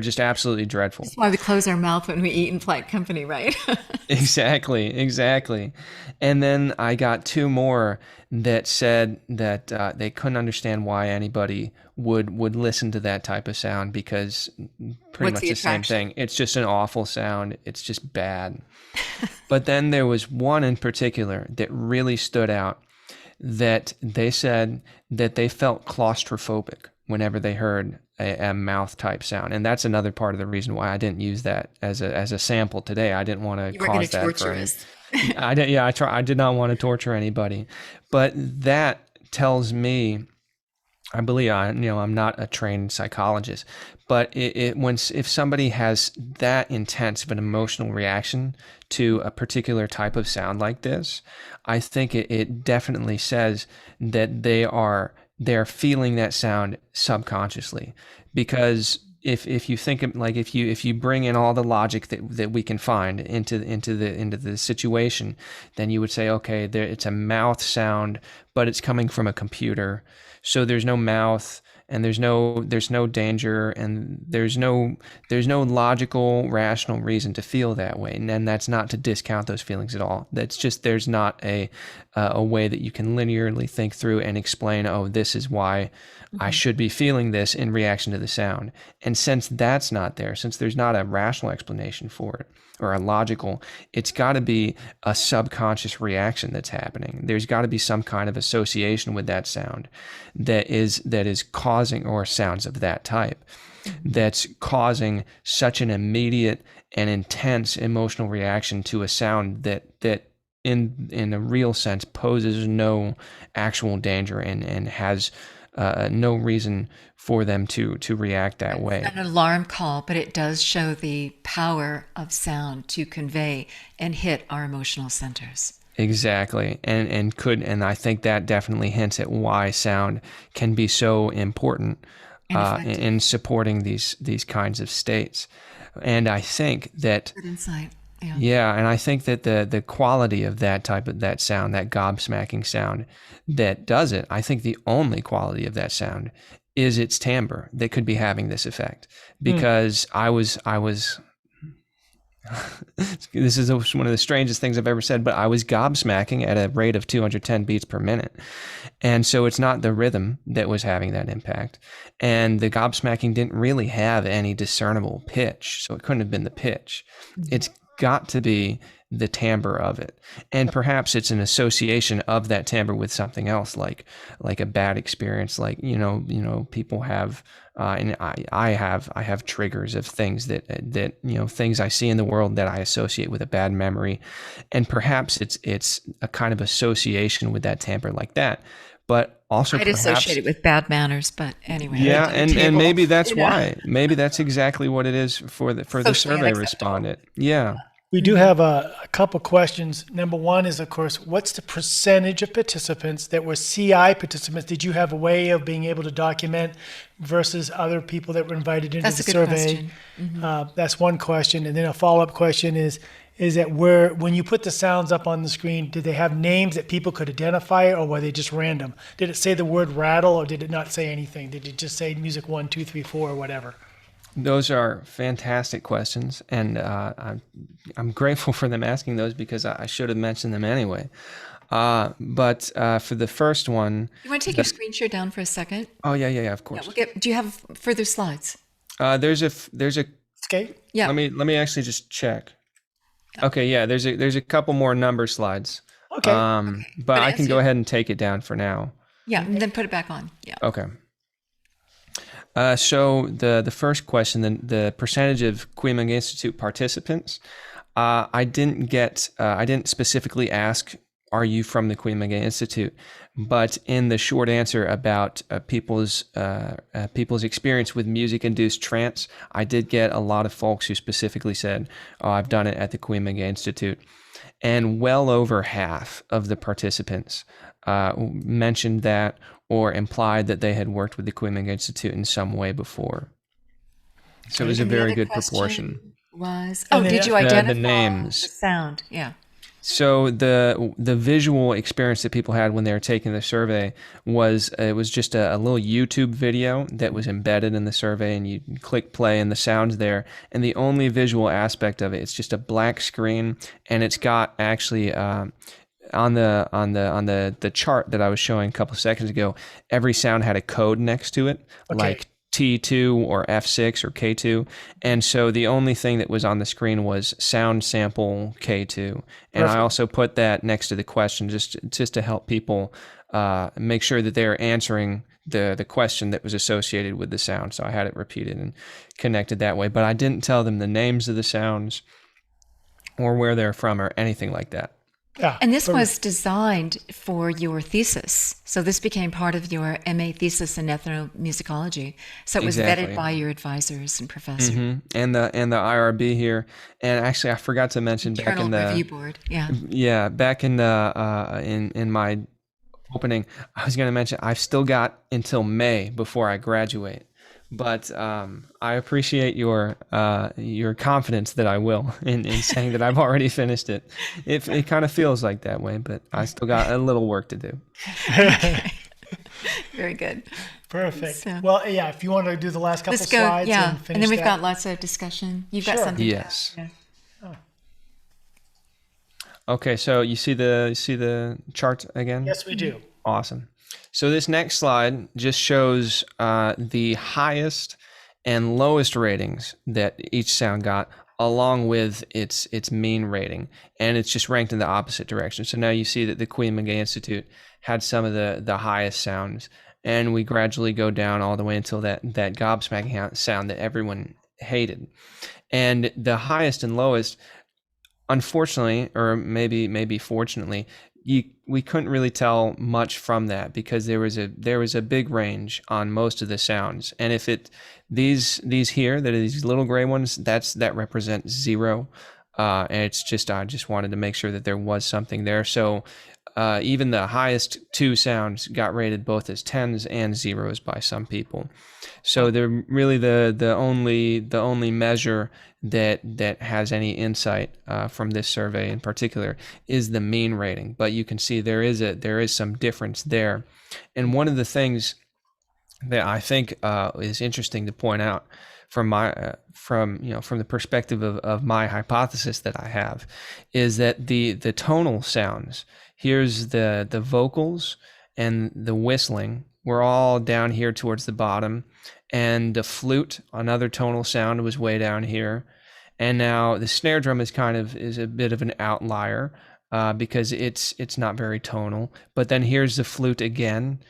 just absolutely dreadful. That's why we close our mouth when we eat in polite company, right? Exactly. And then I got 2 more that said that they couldn't understand why anybody would listen to that type of sound, because pretty much the same thing. It's just an awful sound. It's just bad. But then there was one in particular that really stood out, that they said that they felt claustrophobic whenever they heard a mouth type sound. And that's another part of the reason why I didn't use that as a sample today. I didn't want to cause that for any. I did not want to torture anybody, but that tells me, I believe, I'm not a trained psychologist, but if somebody has that intense of an emotional reaction to a particular type of sound like this, I think it definitely says that they're feeling that sound subconsciously. Because if you think of, like, if you bring in all the logic that we can find into the situation, then you would say, okay, it's a mouth sound, but it's coming from a computer, so there's no mouth, and there's no danger, and there's no logical, rational reason to feel that way. And that's not to discount those feelings at all. That's just, there's not a way that you can linearly think through and explain, oh, this is why I should be feeling this in reaction to the sound. And since that's not there, since there's not a rational explanation for it, or a logical, it's got to be a subconscious reaction that's happening. There's got to be some kind of association with that sound that is causing, or sounds of that type, that's causing such an immediate and intense emotional reaction to a sound that in a real sense poses no actual danger and has no reason for them to react that way. It's an alarm call, but it does show the power of sound to convey and hit our emotional centers. Exactly. And I think that definitely hints at why sound can be so important in supporting these kinds of states. And I think that good insight. Yeah, and I think that the quality of that sound, that gobsmacking sound that does it, I think the only quality of that sound is its timbre that could be having this effect. Because I was this is one of the strangest things I've ever said, but I was gobsmacking at a rate of 210 beats per minute. And so it's not the rhythm that was having that impact. And the gobsmacking didn't really have any discernible pitch, so it couldn't have been the pitch. It's got to be the timbre of it. And perhaps it's an association of that timbre with something else, like a bad experience, like, people have, and I have triggers of things that things I see in the world that I associate with a bad memory. And perhaps it's a kind of association with that timbre like that. But also I'd associate it with bad manners, but anyway. Yeah, and maybe that's why. Maybe that's exactly what it is for the survey respondent. Yeah. We do have a couple questions. Number one is, of course, what's the percentage of participants that were CI participants? Did you have a way of being able to document versus other people that were invited into the survey? That's one question. And then a follow-up question is that when you put the sounds up on the screen, did they have names that people could identify, or were they just random? Did it say the word rattle, or did it not say anything? Did it just say music 1, 2, 3, 4, or whatever? Those are fantastic questions, and I'm grateful for them asking those, because I should have mentioned them anyway. But for the first one, you want to take your screen share down for a second? Oh yeah, of course. Yeah, do you have further slides? There's a okay. Yeah. Let me actually just check. Okay, yeah. There's a couple more number slides. Okay. But I can go ahead and take it down for now. Yeah, and then put it back on. Yeah. Okay. So the first question, the percentage of Cuyahoga Institute participants, I didn't specifically ask, are you from the Cuyahoga Institute? But in the short answer about people's experience with music-induced trance, I did get a lot of folks who specifically said, oh, I've done it at the Cuyahoga Institute. And well over half of the participants mentioned that, or implied that they had worked with the Cuyahoga Institute in some way before. So it was a very good proportion. Did you identify the names? The sound, yeah. So the visual experience that people had when they were taking the survey was just a little YouTube video that was embedded in the survey, and you click play and the sound's there. And the only visual aspect of it's just a black screen, and it's got actually on the chart that I was showing a couple of seconds ago, every sound had a code next to it, like T2 or F6 or K2. And so the only thing that was on the screen was sound sample K2. And I also put that next to the question just to help people make sure that they're answering the question that was associated with the sound. So I had it repeated and connected that way. But I didn't tell them the names of the sounds or where they're from or anything like that. Yeah, and this was designed for your thesis. So this became part of your MA thesis in ethnomusicology. So it was vetted by your advisors and professors. Mm-hmm. And the IRB here. And actually, I forgot to mention back in the review board. back in the in my opening, I was going to mention I've still got until May before I graduate. But I appreciate your confidence that I will in saying that I've already finished it. It kind of feels like that way, but I still got a little work to do. Very good. Perfect. So, well, yeah, if you want to do the last couple slides and finish and then we've got lots of discussion. You've got something. Yes. Okay, so you see the chart again? Yes, we do. Awesome. So this next slide just shows the highest and lowest ratings that each sound got, along with its mean rating, and it's just ranked in the opposite direction. So now you see that the Queen-McGay Institute had some of the highest sounds, and we gradually go down all the way until that gobsmacking sound that everyone hated. And the highest and lowest, unfortunately, or maybe fortunately, we couldn't really tell much from that because there was a big range on most of the sounds. And if these here, that are these little gray ones, that represents 0. And it's just, I just wanted to make sure that there was something there. So even the highest 2 sounds got rated both as 10s and 0s by some people. So they're really the only measure that has any insight from this survey in particular is the mean rating. But you can see there is some difference there. And one of the things that I think is interesting to point out from the perspective of my hypothesis that I have is that the tonal sounds, here's the vocals and the whistling, we're all down here towards the bottom, and the flute, another tonal sound, was way down here. And now the snare drum is a bit of an outlier because it's not very tonal. But then here's the flute again,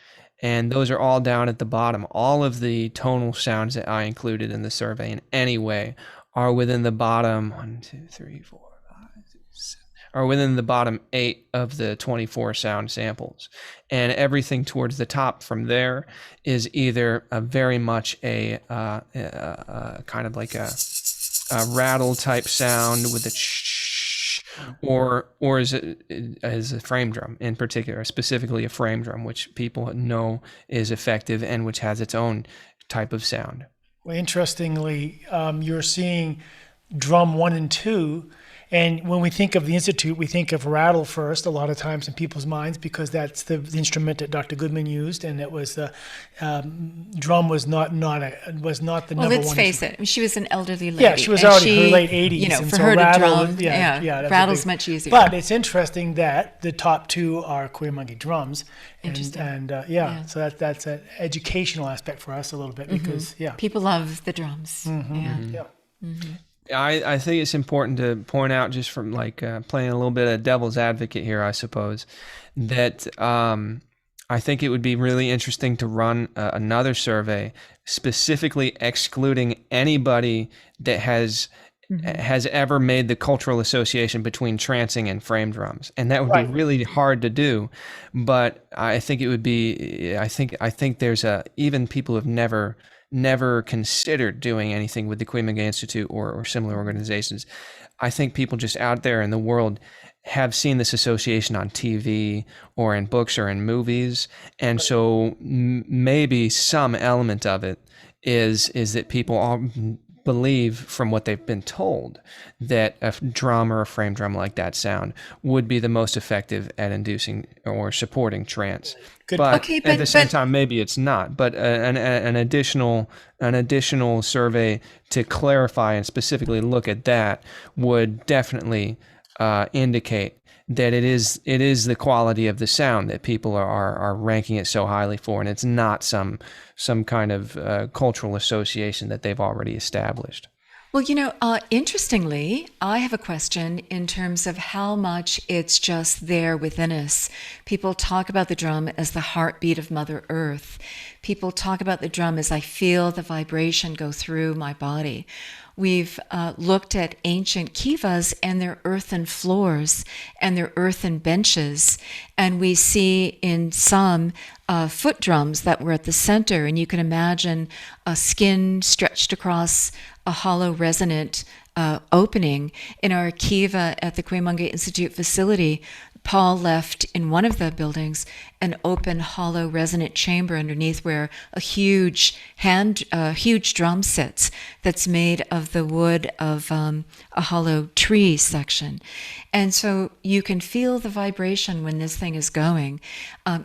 and those are all down at the bottom. All of the tonal sounds that I included in the survey in any way are within the bottom 1, 2, 3, 4, 5, 6, 7, are within the bottom 8 of the 24 sound samples. And everything towards the top from there is either very much a kind of like a rattle type sound with a shh, or is a frame drum in particular, specifically a frame drum, which people know is effective and which has its own type of sound. Well, interestingly, you're seeing drum 1 and 2. And when we think of the Institute, we think of rattle first a lot of times in people's minds because that's the instrument that Dr. Goodman used, and it was the drum was not the number one. Well, let's face it, she was an elderly lady. Yeah, she was already her late 80s. You know, and for so her rattle, to drum, rattle's much easier. But it's interesting that the top 2 are Queen-McGay drums. Interesting. And so that's an educational aspect for us a little bit because people love the drums. I think it's important to point out, just from playing a little bit of devil's advocate here, I suppose, that I think it would be really interesting to run another survey specifically excluding anybody that has ever made the cultural association between trancing and frame drums. And that would be really hard to do. But I think it would be, I think there's even people who have never considered doing anything with the Queen-McGay Institute or similar organizations. I think people just out there in the world have seen this association on TV or in books or in movies. And so maybe some element of it is that people all believe, from what they've been told, that a drum or a frame drum like that sound would be the most effective at inducing or supporting trance. But at the same time, maybe it's not. But an additional survey to clarify and specifically look at that would definitely indicate that it is the quality of the sound that people are ranking it so highly for, and it's not some kind of cultural association that they've already established. Well, interestingly, I have a question in terms of how much it's just there within us. People talk about the drum as the heartbeat of Mother Earth. People talk about the drum as I feel the vibration go through my body. We've looked at ancient kivas and their earthen floors and their earthen benches, and we see in some foot drums that were at the center, and you can imagine a skin stretched across a hollow resonant opening. In our kiva at the Cuyamonga Institute facility, Paul left in one of the buildings an open hollow resonant chamber underneath where a huge drum sits that's made of the wood of a hollow tree section. And so you can feel the vibration when this thing is going.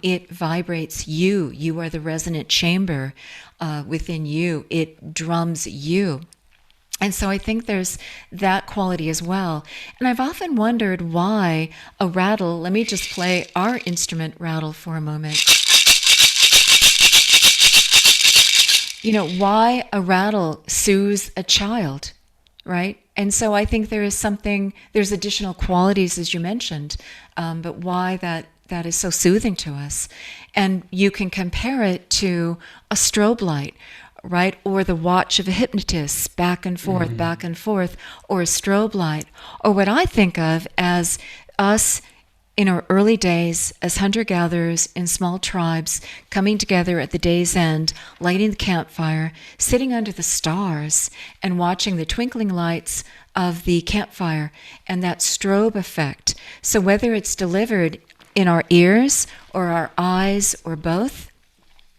It vibrates you. You are the resonant chamber within you. It drums you. And so I think there's that quality as well. And I've often wondered why a rattle, let me just play our instrument rattle for a moment. Why a rattle soothes a child, right? And so I think there's additional qualities, as you mentioned, but why that is so soothing to us. And you can compare it to a strobe light, right? Or the watch of a hypnotist, back and forth, or a strobe light. Or what I think of as us in our early days as hunter-gatherers in small tribes, coming together at the day's end, lighting the campfire, sitting under the stars, and watching the twinkling lights of the campfire and that strobe effect. So whether it's delivered in our ears or our eyes or both,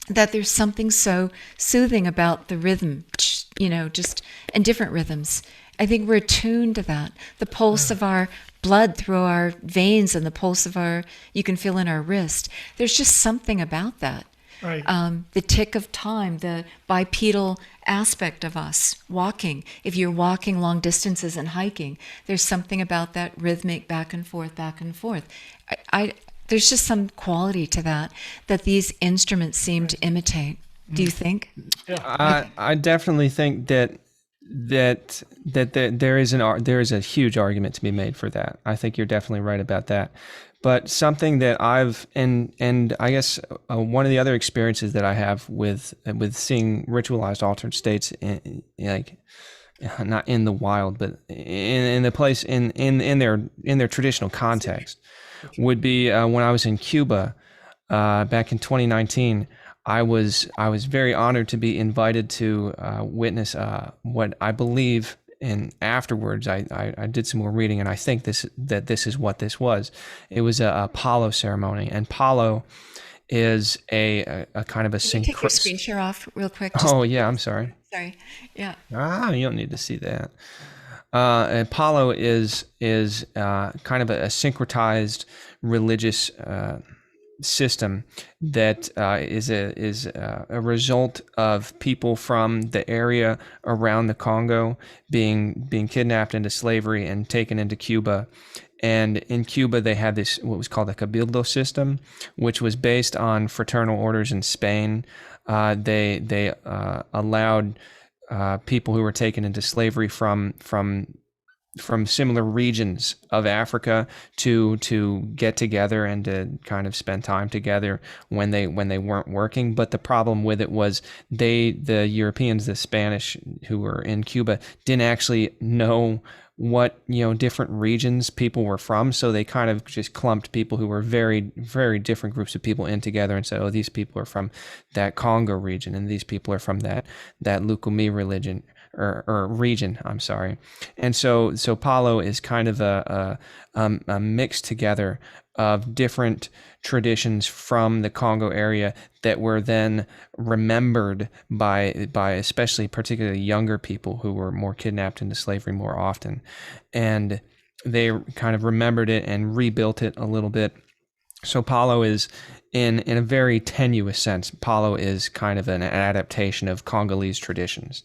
that there's something so soothing about the rhythm, just in different rhythms. I think we're attuned to that. The pulse of our blood through our veins and the pulse of you can feel in our wrist. There's just something about that. Right. The tick of time, the bipedal aspect of us walking. If you're walking long distances and hiking, there's something about that rhythmic back and forth, back and forth. There's just some quality to that these instruments seem to imitate. Do you think? Yeah. I definitely think that there is a huge argument to be made for that. I think you're definitely right about that. But something that and I guess one of the other experiences that I have with seeing ritualized altered states not in the wild, but in the place in their traditional context, would be when I was in Cuba back in 2019. I was very honored to be invited to witness what I believe, and afterwards I did some more reading, and I think this is what this was. It was a palo ceremony, and palo is a kind of a Can you take your screen share off real quick? Yeah, I'm sorry. Sorry. Yeah. You don't need to see that. Palo is kind of a syncretized religious system that is a result of people from the area around the Congo being kidnapped into slavery and taken into Cuba. And in Cuba, they had this what was called a cabildo system, which was based on fraternal orders in Spain. They allowed people who were taken into slavery from similar regions of Africa to get together and to kind of spend time together when they weren't working. But the problem with it was the Europeans, the Spanish who were in Cuba, didn't actually know what different regions people were from, so they kind of just clumped people who were very, very different groups of people in together and said, oh, these people are from that Congo region and these people are from that Lukumi religion or region, I'm sorry. And so Palo is kind of a mix together of different traditions from the Congo area that were then remembered by especially particularly younger people who were more kidnapped into slavery more often. And they kind of remembered it and rebuilt it a little bit So palo is, in a very tenuous sense, palo is kind of an adaptation of Congolese traditions.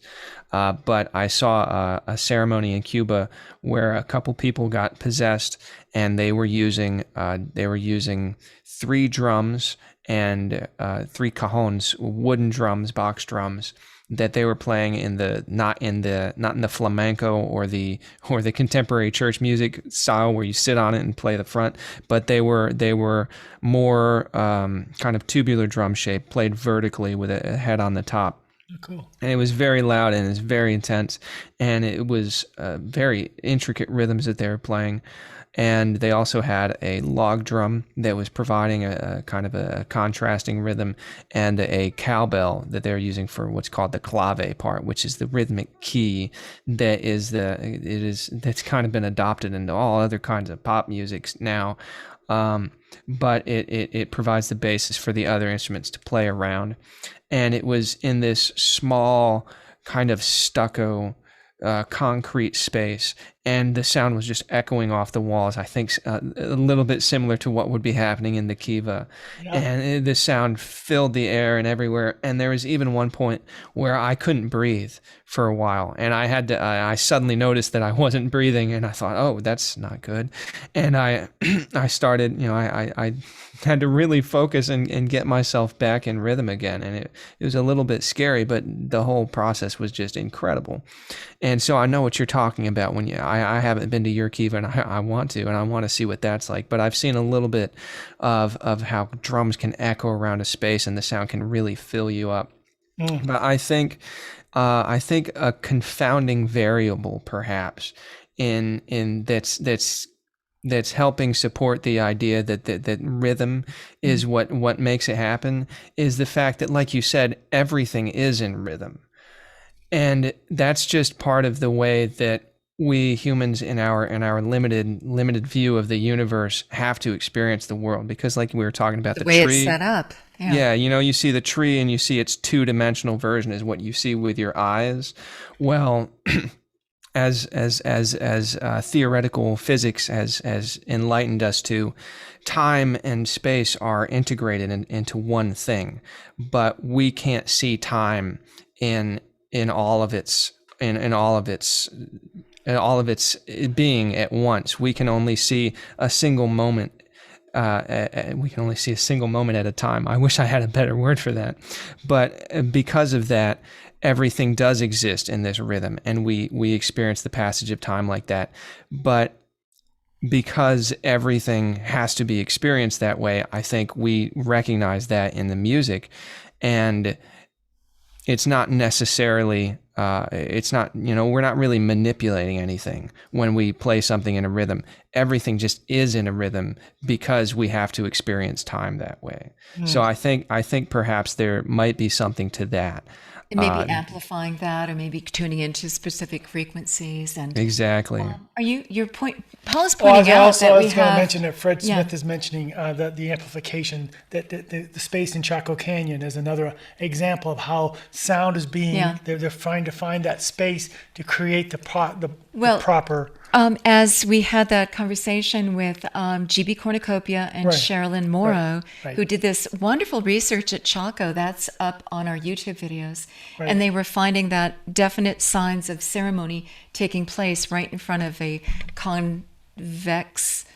But I saw a ceremony in Cuba where a couple people got possessed, and they were using 3 drums and 3 cajones, wooden drums, box drums, that they were playing in the not in the flamenco or the contemporary church music style where you sit on it and play the front, but they were more kind of tubular drum shape, played vertically with a head on the top. Oh, cool. And it was very loud and it was very intense, and it was very intricate rhythms that they were playing. And they also had a log drum that was providing a kind of a contrasting rhythm, and a cowbell that they're using for what's called the clave part, which is the rhythmic key that's kind of been adopted into all other kinds of pop music now. But it provides the basis for the other instruments to play around. And it was in this small kind of stucco concrete space, and the sound was just echoing off the walls. I think a little bit similar to what would be happening in the kiva. Yeah. And the sound filled the air and everywhere. And there was even one point where I couldn't breathe for a while, and I suddenly noticed that I wasn't breathing, and I thought, oh, that's not good. And I started, I had to really focus and get myself back in rhythm again. And it was a little bit scary, but the whole process was just incredible. And so I know what you're talking about when I haven't been to your kiva, and I want to see what that's like. But I've seen a little bit of how drums can echo around a space and the sound can really fill you up. Mm. But I think a confounding variable perhaps in that's helping support the idea that rhythm is what makes it happen is the fact that, like you said, everything is in rhythm. And that's just part of the way that we humans in our limited view of the universe have to experience the world. Because like we were talking about the way tree, it's set up. Yeah, you see the tree and you see its 2-dimensional version is what you see with your eyes. Well, as theoretical physics has enlightened us to, time and space are integrated into one thing, but we can't see time in all of its being at once. We can only see a single moment. We can only see a single moment at a time. I wish I had a better word for that, but because of that, everything does exist in this rhythm, and we experience the passage of time like that. But because everything has to be experienced that way, I think we recognize that in the music, and it's not necessarily, we're not really manipulating anything when we play something in a rhythm. Everything just is in a rhythm because we have to experience time that way. So I think perhaps there might be something to that. And maybe amplifying that, or maybe tuning into specific frequencies. And exactly. Your point? Paul is pointing out that we have. I was going to mention that Fred Smith is mentioning the amplification, that the space in Chaco Canyon is another example of how sound is being. They're trying to find that space to create the proper. As we had that conversation with GB Cornucopia and Sherilyn Morrow, who did this wonderful research at Chaco, that's up on our YouTube videos, and they were finding that definite signs of ceremony taking place right in front of a convex,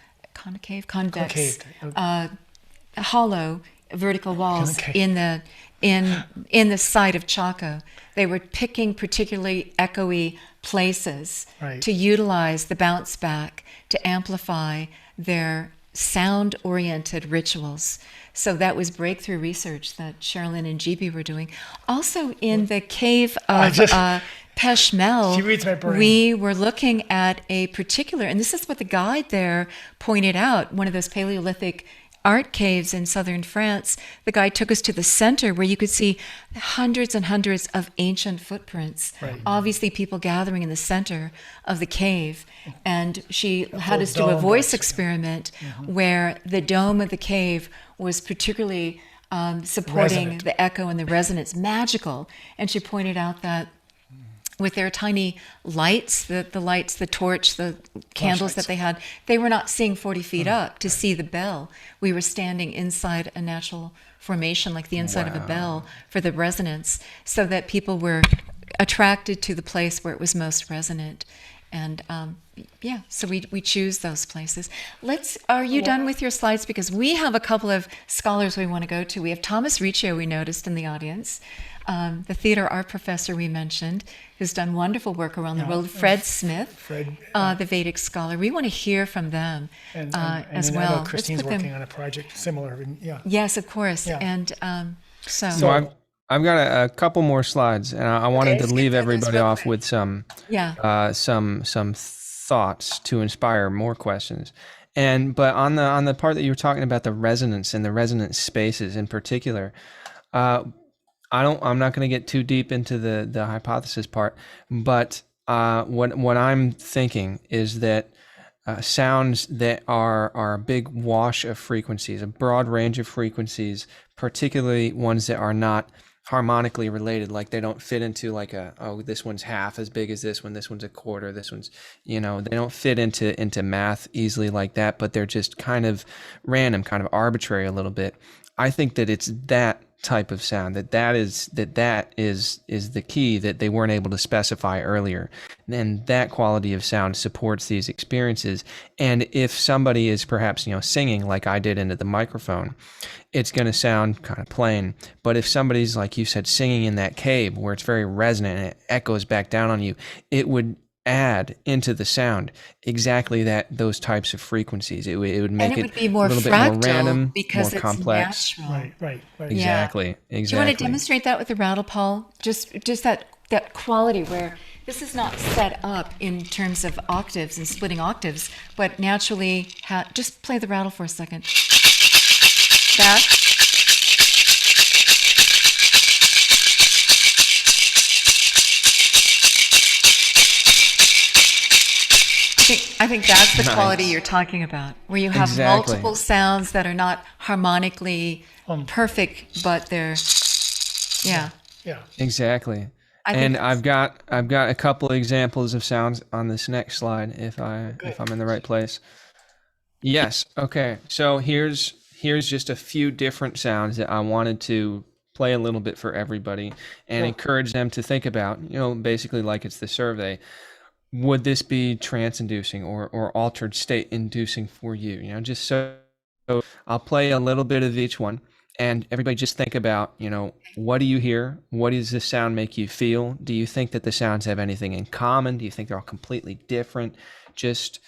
hollow vertical walls in the site of Chaco. They were picking particularly echoey places to utilize the bounce back to amplify their sound-oriented rituals. So that was breakthrough research that Sherilyn and GB were doing. Also in the cave of Peshmel, we were looking at a particular, and this is what the guide there pointed out, one of those Paleolithic art caves in southern France. The guide took us to the center where you could see hundreds and hundreds of ancient footprints, obviously people gathering in the center of the cave. And she had us do a voice experiment where the dome of the cave was particularly supporting the echo and the resonance, magical. And she pointed out that with their tiny lights, the lights, the torch, the candles that they had, they were not seeing 40 feet up to see the bell. We were standing inside a natural formation, like the inside of a bell, for the resonance, so that people were attracted to the place where it was most resonant. And so we choose those places. Are you done with your slides? Because we have a couple of scholars we want to go to. We have Thomas Riccio, we noticed in the audience, the theater art professor we mentioned, who's done wonderful work around the world. Fred Smith, the Vedic scholar. We want to hear from them as well. I know Christine's working on a project similar. Yes, of course. Yeah. And So I've got a couple more slides, and I wanted to leave everybody off with some thoughts to inspire more questions. But on the part that you were talking about, the resonance and the resonance spaces in particular, I'm not going to get too deep into the hypothesis part, but what I'm thinking is that sounds that are a big wash of frequencies, a broad range of frequencies, particularly ones that are not harmonically related, like they don't fit into like this one's half as big as this one's a quarter, this one's, they don't fit into math easily like that, but they're just kind of random, kind of arbitrary a little bit. I think that it's that type of sound that is the key that they weren't able to specify earlier. And that quality of sound supports these experiences. And if somebody is perhaps, singing like I did into the microphone, it's going to sound kind of plain. But if somebody's, like you said, singing in that cave where it's very resonant and it echoes back down on you, it would add into the sound exactly those types of frequencies. It would make it be more a little fractal, bit more random, because more it's complex. Natural. Right. Exactly. Do you want to demonstrate that with the rattle, Paul? Just that quality where this is not set up in terms of octaves and splitting octaves, but naturally, just play the rattle for a second. That. I think that's the quality you're talking about, where you have multiple sounds that are not harmonically perfect, but they're, Yeah. Exactly. And I've got a couple of examples of sounds on this next slide, if I'm in the right place. Yes. Okay. So here's just a few different sounds that I wanted to play a little bit for everybody and encourage them to think about, basically like it's the survey. Would this be trance-inducing or altered state-inducing for you? Just so I'll play a little bit of each one, and everybody just think about, what do you hear? What does this sound make you feel? Do you think that the sounds have anything in common? Do you think they're all completely different? Just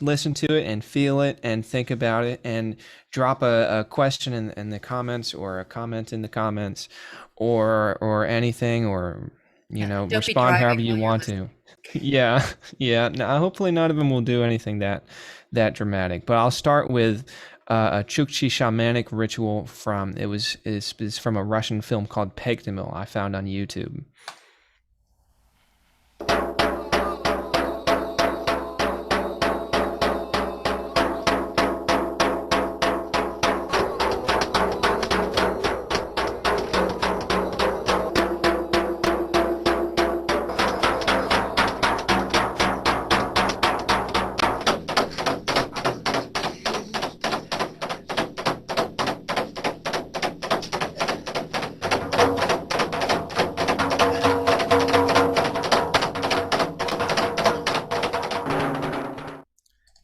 listen to it and feel it and think about it, and drop a question in the comments, or a comment in the comments, or anything, or respond however you want to. Yeah. No, hopefully none of them will do anything that dramatic. But I'll start with a Chukchi shamanic ritual is from a Russian film called Pegdemil I found on YouTube.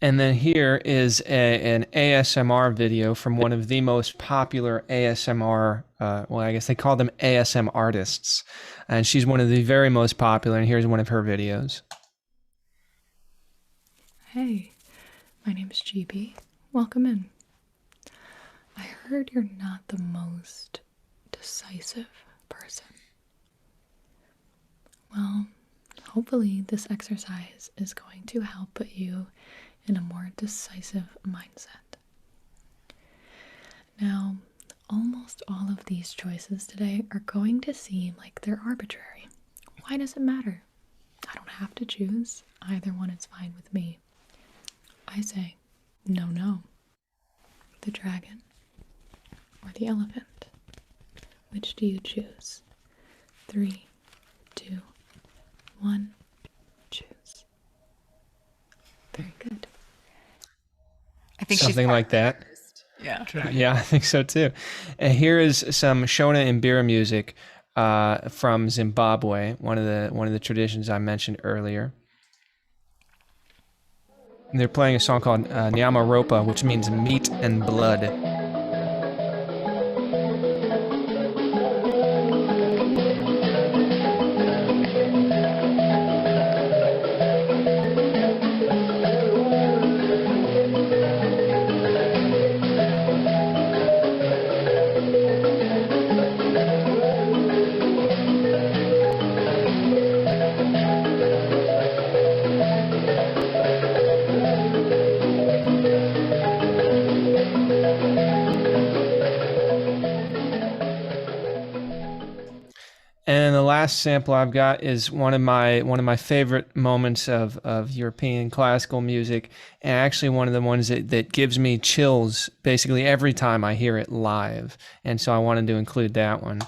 And then here is an ASMR video from one of the most popular ASMR, I guess they call them ASM artists. And she's one of the very most popular, and here's one of her videos. Hey, my name's GB. Welcome in. I heard you're not the most decisive person. Well, hopefully this exercise is going to help put you in a more decisive mindset. Now, almost all of these choices today are going to seem like they're arbitrary. Why does it matter? I don't have to choose. Either one is fine with me. I say, no. The dragon or the elephant? Which do you choose? 3, 2, 1, choose. Very good. I think Something like that. Yeah. Yeah, I think so too. And here is some Shona and Mbira music from Zimbabwe, one of the traditions I mentioned earlier. And they're playing a song called Nyama Ropa, which means meat and blood. And the last sample I've got is one of my favorite moments of European classical music, and actually one of the ones that gives me chills basically every time I hear it live. And so I wanted to include that one.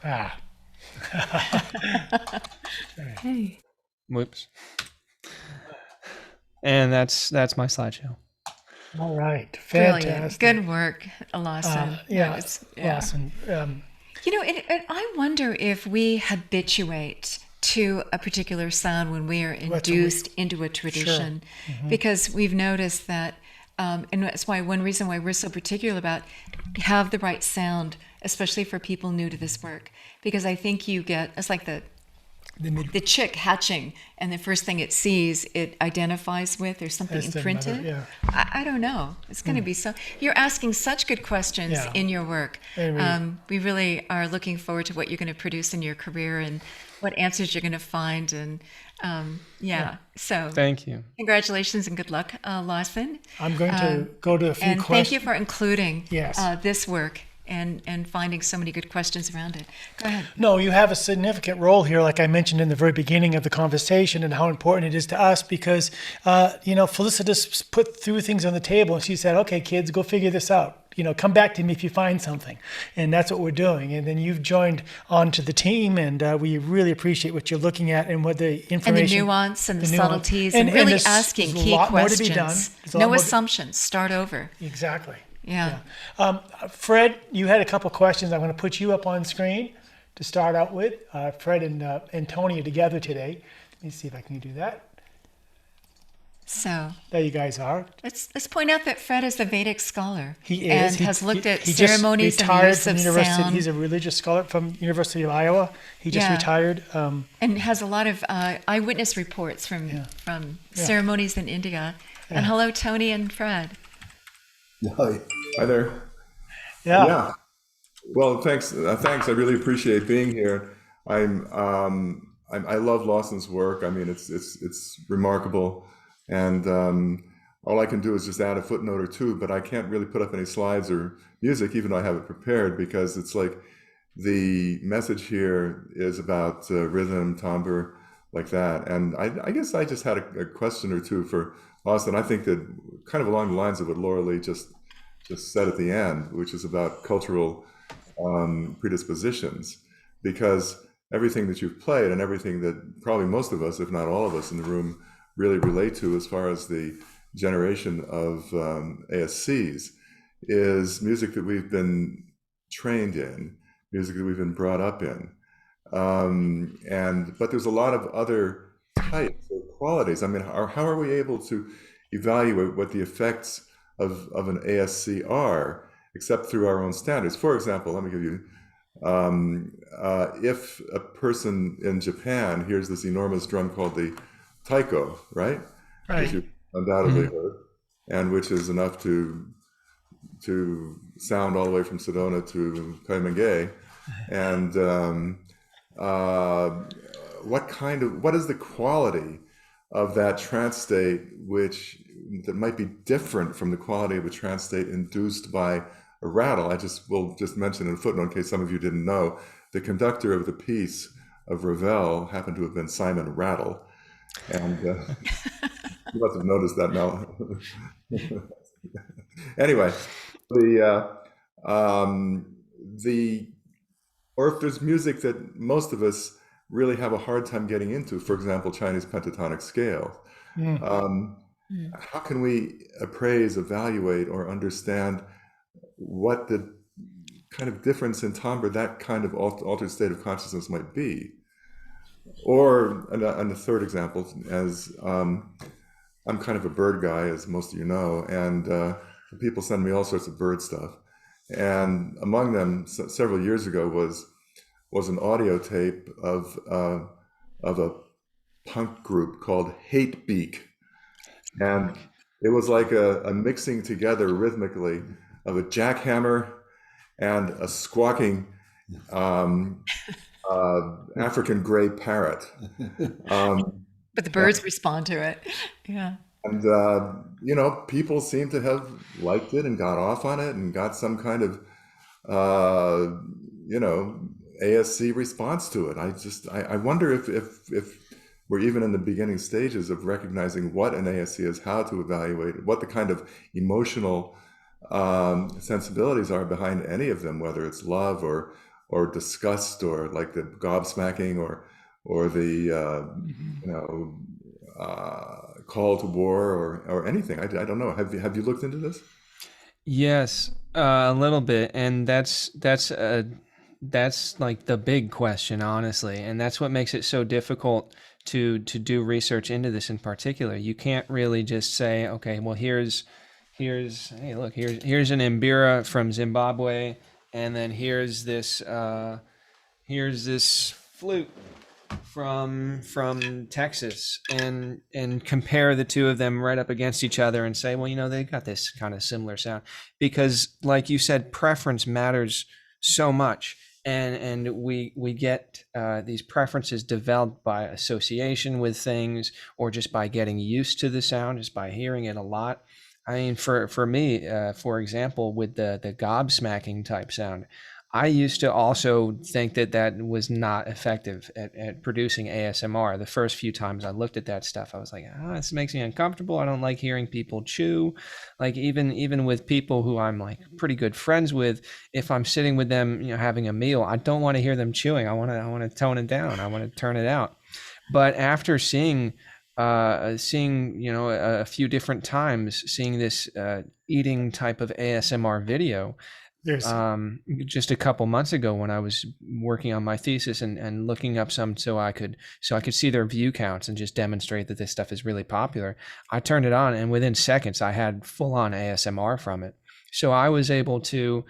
Ah. Hey. Whoops. And that's my slideshow. All right. Brilliant. Fantastic. Good work, Lawson. Yeah, Lawson. You know, and I wonder if we habituate to a particular sound when we are induced into a tradition, because we've noticed that, and that's why one reason why we're so particular about have the right sound, especially for people new to this work, because I think you get, it's like the chick hatching, and the first thing it sees, it identifies with. There's something imprinted. I don't know. It's going to be so. You're asking such good questions in your work. We really are looking forward to what you're going to produce in your career and what answers you're going to find. And so thank you. Congratulations and good luck, Lawson. I'm going to go to a few questions. And thank you for including this work and finding so many good questions around it. Go ahead. No, you have a significant role here, like I mentioned in the very beginning of the conversation, and how important it is to us because, Felicitas put through things on the table and she said, okay, kids, go figure this out. Come back to me if you find something. And that's what we're doing. And then you've joined onto the team, and we really appreciate what you're looking at and what the information. And the nuance and the subtleties and really asking key questions. No assumptions. Start over. Exactly. Yeah. Fred, you had a couple questions. I'm going to put you up on screen to start out with. Fred and Tony are together today. Let me see if I can do that. So there you guys are. Let's point out that Fred is a Vedic scholar. He is. And has looked at ceremonies and the use of sound. He's a religious scholar from University of Iowa. He just retired. And has a lot of eyewitness reports from ceremonies in India. Yeah. And hello, Tony and Fred. Hi there. Yeah. Well, thanks. Thanks. I really appreciate being here. I love Lawson's work. I mean, it's remarkable, and all I can do is just add a footnote or two. But I can't really put up any slides or music, even though I have it prepared, because it's like the message here is about rhythm, timbre, like that. And I guess I just had a question or two for Lawson. I think that kind of along the lines of what Laura Lee just said at the end, which is about cultural predispositions, because everything that you've played and everything that probably most of us, if not all of us in the room, really relate to as far as the generation of ASCs is music that we've been trained in, music that we've been brought up in. But there's a lot of other types or qualities. I mean, how are we able to evaluate what the effects of an ASC are, except through our own standards? For example, let me give you, if a person in Japan hears this enormous drum called the taiko, right? Right. Which you've undoubtedly heard, and which is enough to sound all the way from Sedona to Kaimenge. And what is the quality of that trance state that might be different from the quality of a trance state induced by a rattle? Will just mention in a footnote in case some of you didn't know, the conductor of the piece of Ravel happened to have been Simon Rattle, and you must have noticed that now. Anyway, or if there's music that most of us really have a hard time getting into, for example, Chinese pentatonic scale. How can we appraise, evaluate, or understand what the kind of difference in timbre that kind of altered state of consciousness might be? Or, and the third example, as I'm kind of a bird guy, as most of you know, and people send me all sorts of bird stuff. And among them, several years ago, was an audio tape of a punk group called Hatebeak, and it was like a mixing together rhythmically of a jackhammer and a squawking African gray parrot. But the birds respond to it. Yeah. And people seem to have liked it and got off on it and got some kind of ASC response to it. I wonder if we're even in the beginning stages of recognizing what an ASC is, how to evaluate it, what the kind of emotional sensibilities are behind any of them, whether it's love or disgust, or like the gobsmacking, or the call to war, or anything. I don't know. Have you looked into this? Yes, a little bit, and that's like the big question, honestly, and that's what makes it so difficult to do research into this in particular. You can't really just say, okay, well, here's an Mbira from Zimbabwe, and then here's this flute from Texas, and compare the two of them right up against each other and say, well, they got this kind of similar sound, because, like you said, preference matters so much. And we get these preferences developed by association with things, or just by getting used to the sound, just by hearing it a lot. I mean, for me, for example, with the gobsmacking type sound, I used to also think that was not effective at producing ASMR. The first few times I looked at that stuff, I was like, this makes me uncomfortable. I don't like hearing people chew. Like even with people who I'm like pretty good friends with, if I'm sitting with them, having a meal, I don't want to hear them chewing. I want to tone it down. I want to turn it out. But after seeing a few different times, seeing this eating type of ASMR video, just a couple months ago, when I was working on my thesis and looking up some so I could see their view counts and just demonstrate that this stuff is really popular, I turned it on, and within seconds I had full on ASMR from it. So I was able to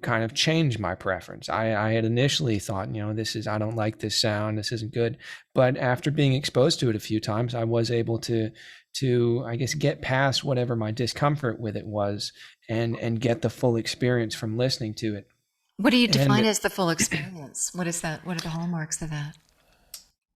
kind of change my preference. I had initially thought, I don't like this sound, this isn't good. But after being exposed to it a few times, I was able to I guess get past whatever my discomfort with it was, and get the full experience from listening to it. What do you define And as the full experience? What is that? What are the hallmarks of that?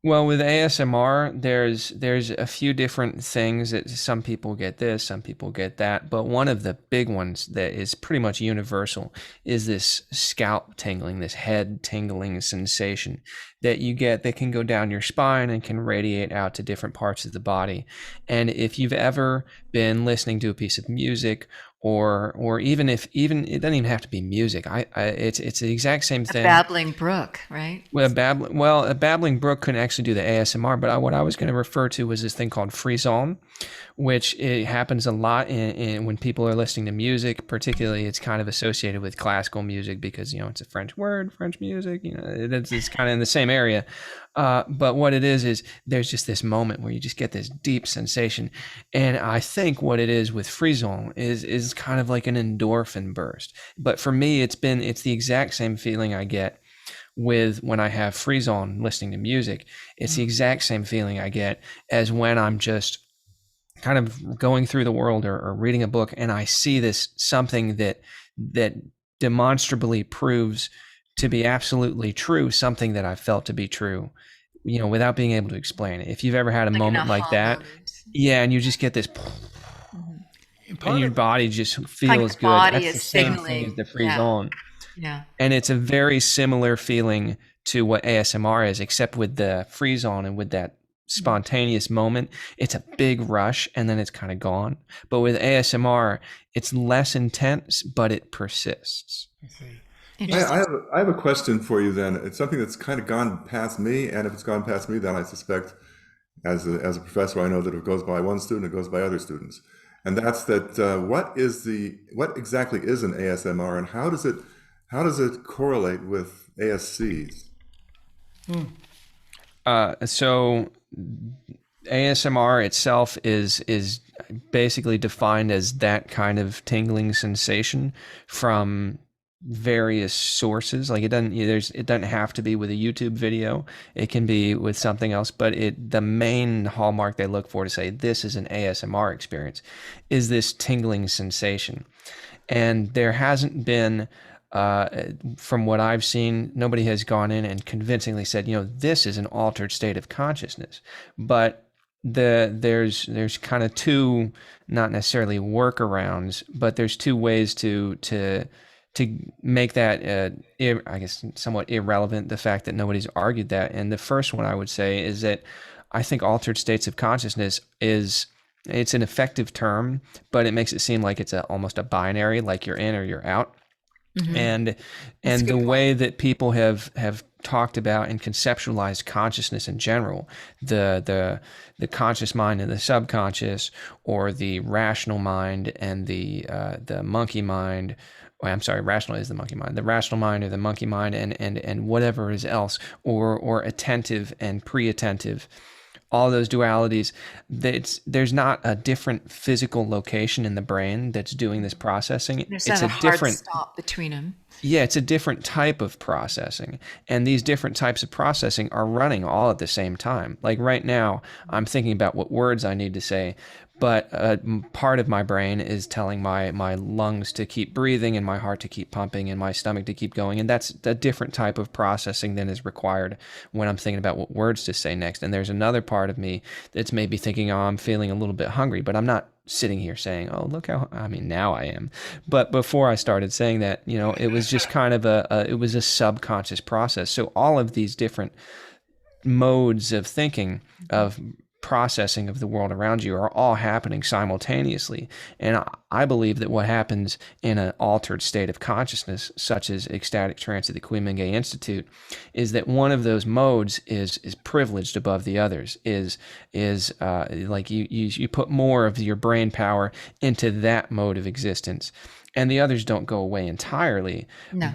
Well, with ASMR, there's a few different things that some people get this, some people get that, but one of the big ones that is pretty much universal is this scalp tingling, this head tingling sensation that you get that can go down your spine and can radiate out to different parts of the body. And if you've ever been listening to a piece of music, or even if it doesn't even have to be music, it's the exact same A thing. babbling brook, right? Well, a babbling brook couldn't actually do the ASMR, but what I was going to refer to was this thing called frisson, which it happens a lot when people are listening to music. Particularly, it's kind of associated with classical music because it's a French word, French music. It's kind of in the same area. But what it is there's just this moment where you just get this deep sensation, and I think what it is with frisson is kind of like an endorphin burst. But for me, it's the exact same feeling I get with when I have frisson listening to music. It's the exact same feeling I get as when I'm just kind of going through the world or reading a book and I see this something that demonstrably proves to be absolutely true, something that I felt to be true, without being able to explain it. If you've ever had a moment like that, yeah, and you just get this, and your body just feels good. That's the same thing as the frisson. Yeah. And it's a very similar feeling to what ASMR is, except with the frisson and with that spontaneous moment, it's a big rush and then it's kind of gone. But with ASMR, it's less intense, but it persists. I have a question for you then. It's something that's kind of gone past me, and if it's gone past me, then I suspect as a professor, I know that if it goes by one student, it goes by other students. And that's that what exactly is an ASMR, and how does it correlate with ASCs? So ASMR itself is basically defined as that kind of tingling sensation from various sources. Like it doesn't have to be with a YouTube video. It can be with something else, but the main hallmark they look for to say this is an ASMR experience is this tingling sensation. And there hasn't been from what I've seen, nobody has gone in and convincingly said, this is an altered state of consciousness. But there's kind of two, not necessarily workarounds, but there's two ways to make that, I guess, somewhat irrelevant, the fact that nobody's argued that. And the first one I would say is that I think altered states of consciousness it's an effective term, but it makes it seem like it's almost a binary, like you're in or you're out. Mm-hmm. And the way that people have talked about and conceptualized consciousness in general, the conscious mind and the subconscious, or the rational mind and the monkey mind. Well, I'm sorry, rational is the monkey mind. The rational mind or the monkey mind, and whatever is else, or attentive and pre-attentive. All those dualities, there's not a different physical location in the brain that's doing this processing. There's it's not a hard stop between them. Yeah, it's a different type of processing. And these different types of processing are running all at the same time. Like right now, I'm thinking about what words I need to say, but part of my brain is telling my lungs to keep breathing and my heart to keep pumping and my stomach to keep going. And that's a different type of processing than is required when I'm thinking about what words to say next. And there's another part of me that's maybe thinking, I'm feeling a little bit hungry, but I'm not sitting here saying, oh, look now I am. But before I started saying that, it was just kind of it was a subconscious process. So all of these different modes of thinking, of processing of the world around you, are all happening simultaneously. And I believe that what happens in an altered state of consciousness, such as ecstatic trance at the Queen Mingay Institute, is that one of those modes is privileged above the others, is like you put more of your brain power into that mode of existence. And the others don't go away entirely,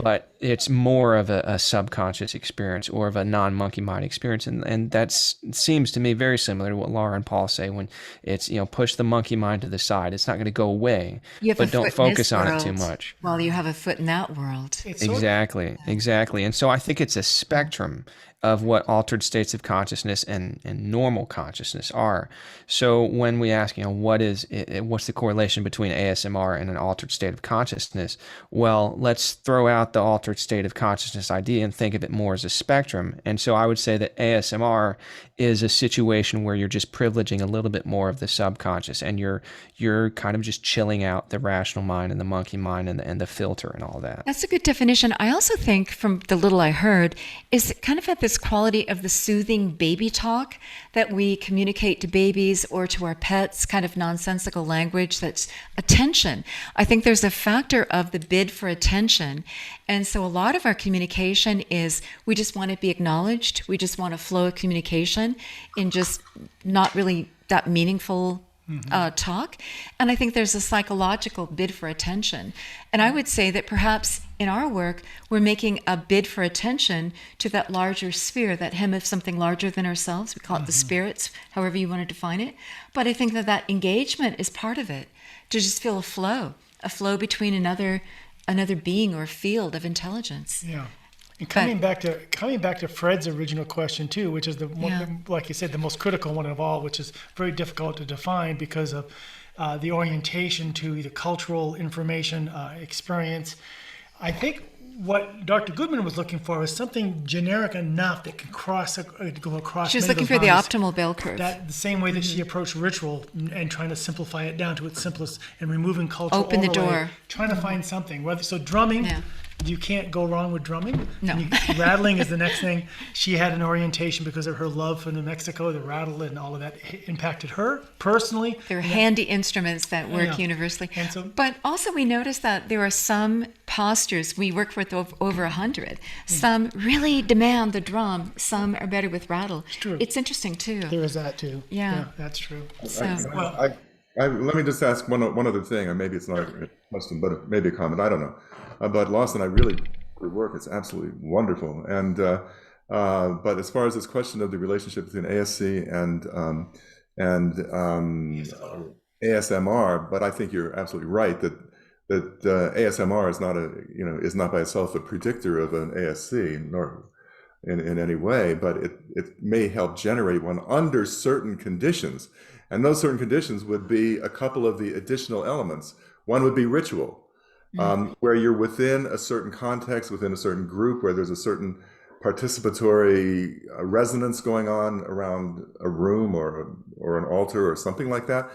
but it's more of a subconscious experience, or of a non-monkey mind experience. And that seems to me very similar to what Laura and Paul say when it's, push the monkey mind to the side. It's not going to go away, but don't focus on it too much. Well, you have a foot in that world. Exactly. And so I think it's a spectrum of what altered states of consciousness and normal consciousness are. So when we ask, what's the correlation between ASMR and an altered state of consciousness? Well, let's throw out the altered state of consciousness idea and think of it more as a spectrum. And so I would say that ASMR is a situation where you're just privileging a little bit more of the subconscious, and you're kind of just chilling out the rational mind and the monkey mind and the filter and all that. That's a good definition. I also think, from the little I heard, is it kind of had this quality of the soothing baby talk that we communicate to babies or to our pets, kind of nonsensical language that's attention. I think there's a factor of the bid for attention. And so a lot of our communication is we just want to be acknowledged. We just want a flow of communication in just not really that meaningful talk. And I think there's a psychological bid for attention. And I would say that perhaps in our work, we're making a bid for attention to that larger sphere, that hymn of something larger than ourselves. We call it the spirits, however you want to define it. But I think that engagement is part of it, to just feel a flow between another being or field of intelligence. Yeah. And coming back to Fred's original question too, which is the one, like you said, the most critical one of all, which is very difficult to define because of the orientation to the cultural information experience. I think what Dr. Goodman was looking for was something generic enough that can go across. She was looking for the optimal bell curve. That the same way that she approached ritual and trying to simplify it down to its simplest and removing cultural Open the overlay, door. trying to find something. So drumming. Yeah. You can't go wrong with drumming. No. Rattling is the next thing. She had an orientation because of her love for New Mexico. The rattle and all of that impacted her personally. They're handy instruments that work universally. But also we noticed that there are some postures, we work with over 100. Some really demand the drum. Some are better with rattle. It's true. It's interesting too. There is that too. Yeah, that's true. So, let me just ask one other thing, or maybe it's not a question, but maybe a comment. I don't know. But Lawson, your work is absolutely wonderful. And but as far as this question of the relationship between ASC and ASMR, but I think you're absolutely right that ASMR is not by itself a predictor of an ASC, nor in any way, but it may help generate one under certain conditions. And those certain conditions would be a couple of the additional elements. One would be ritual. Where you're within a certain context, within a certain group, where there's a certain participatory resonance going on around a room or an altar or something like that.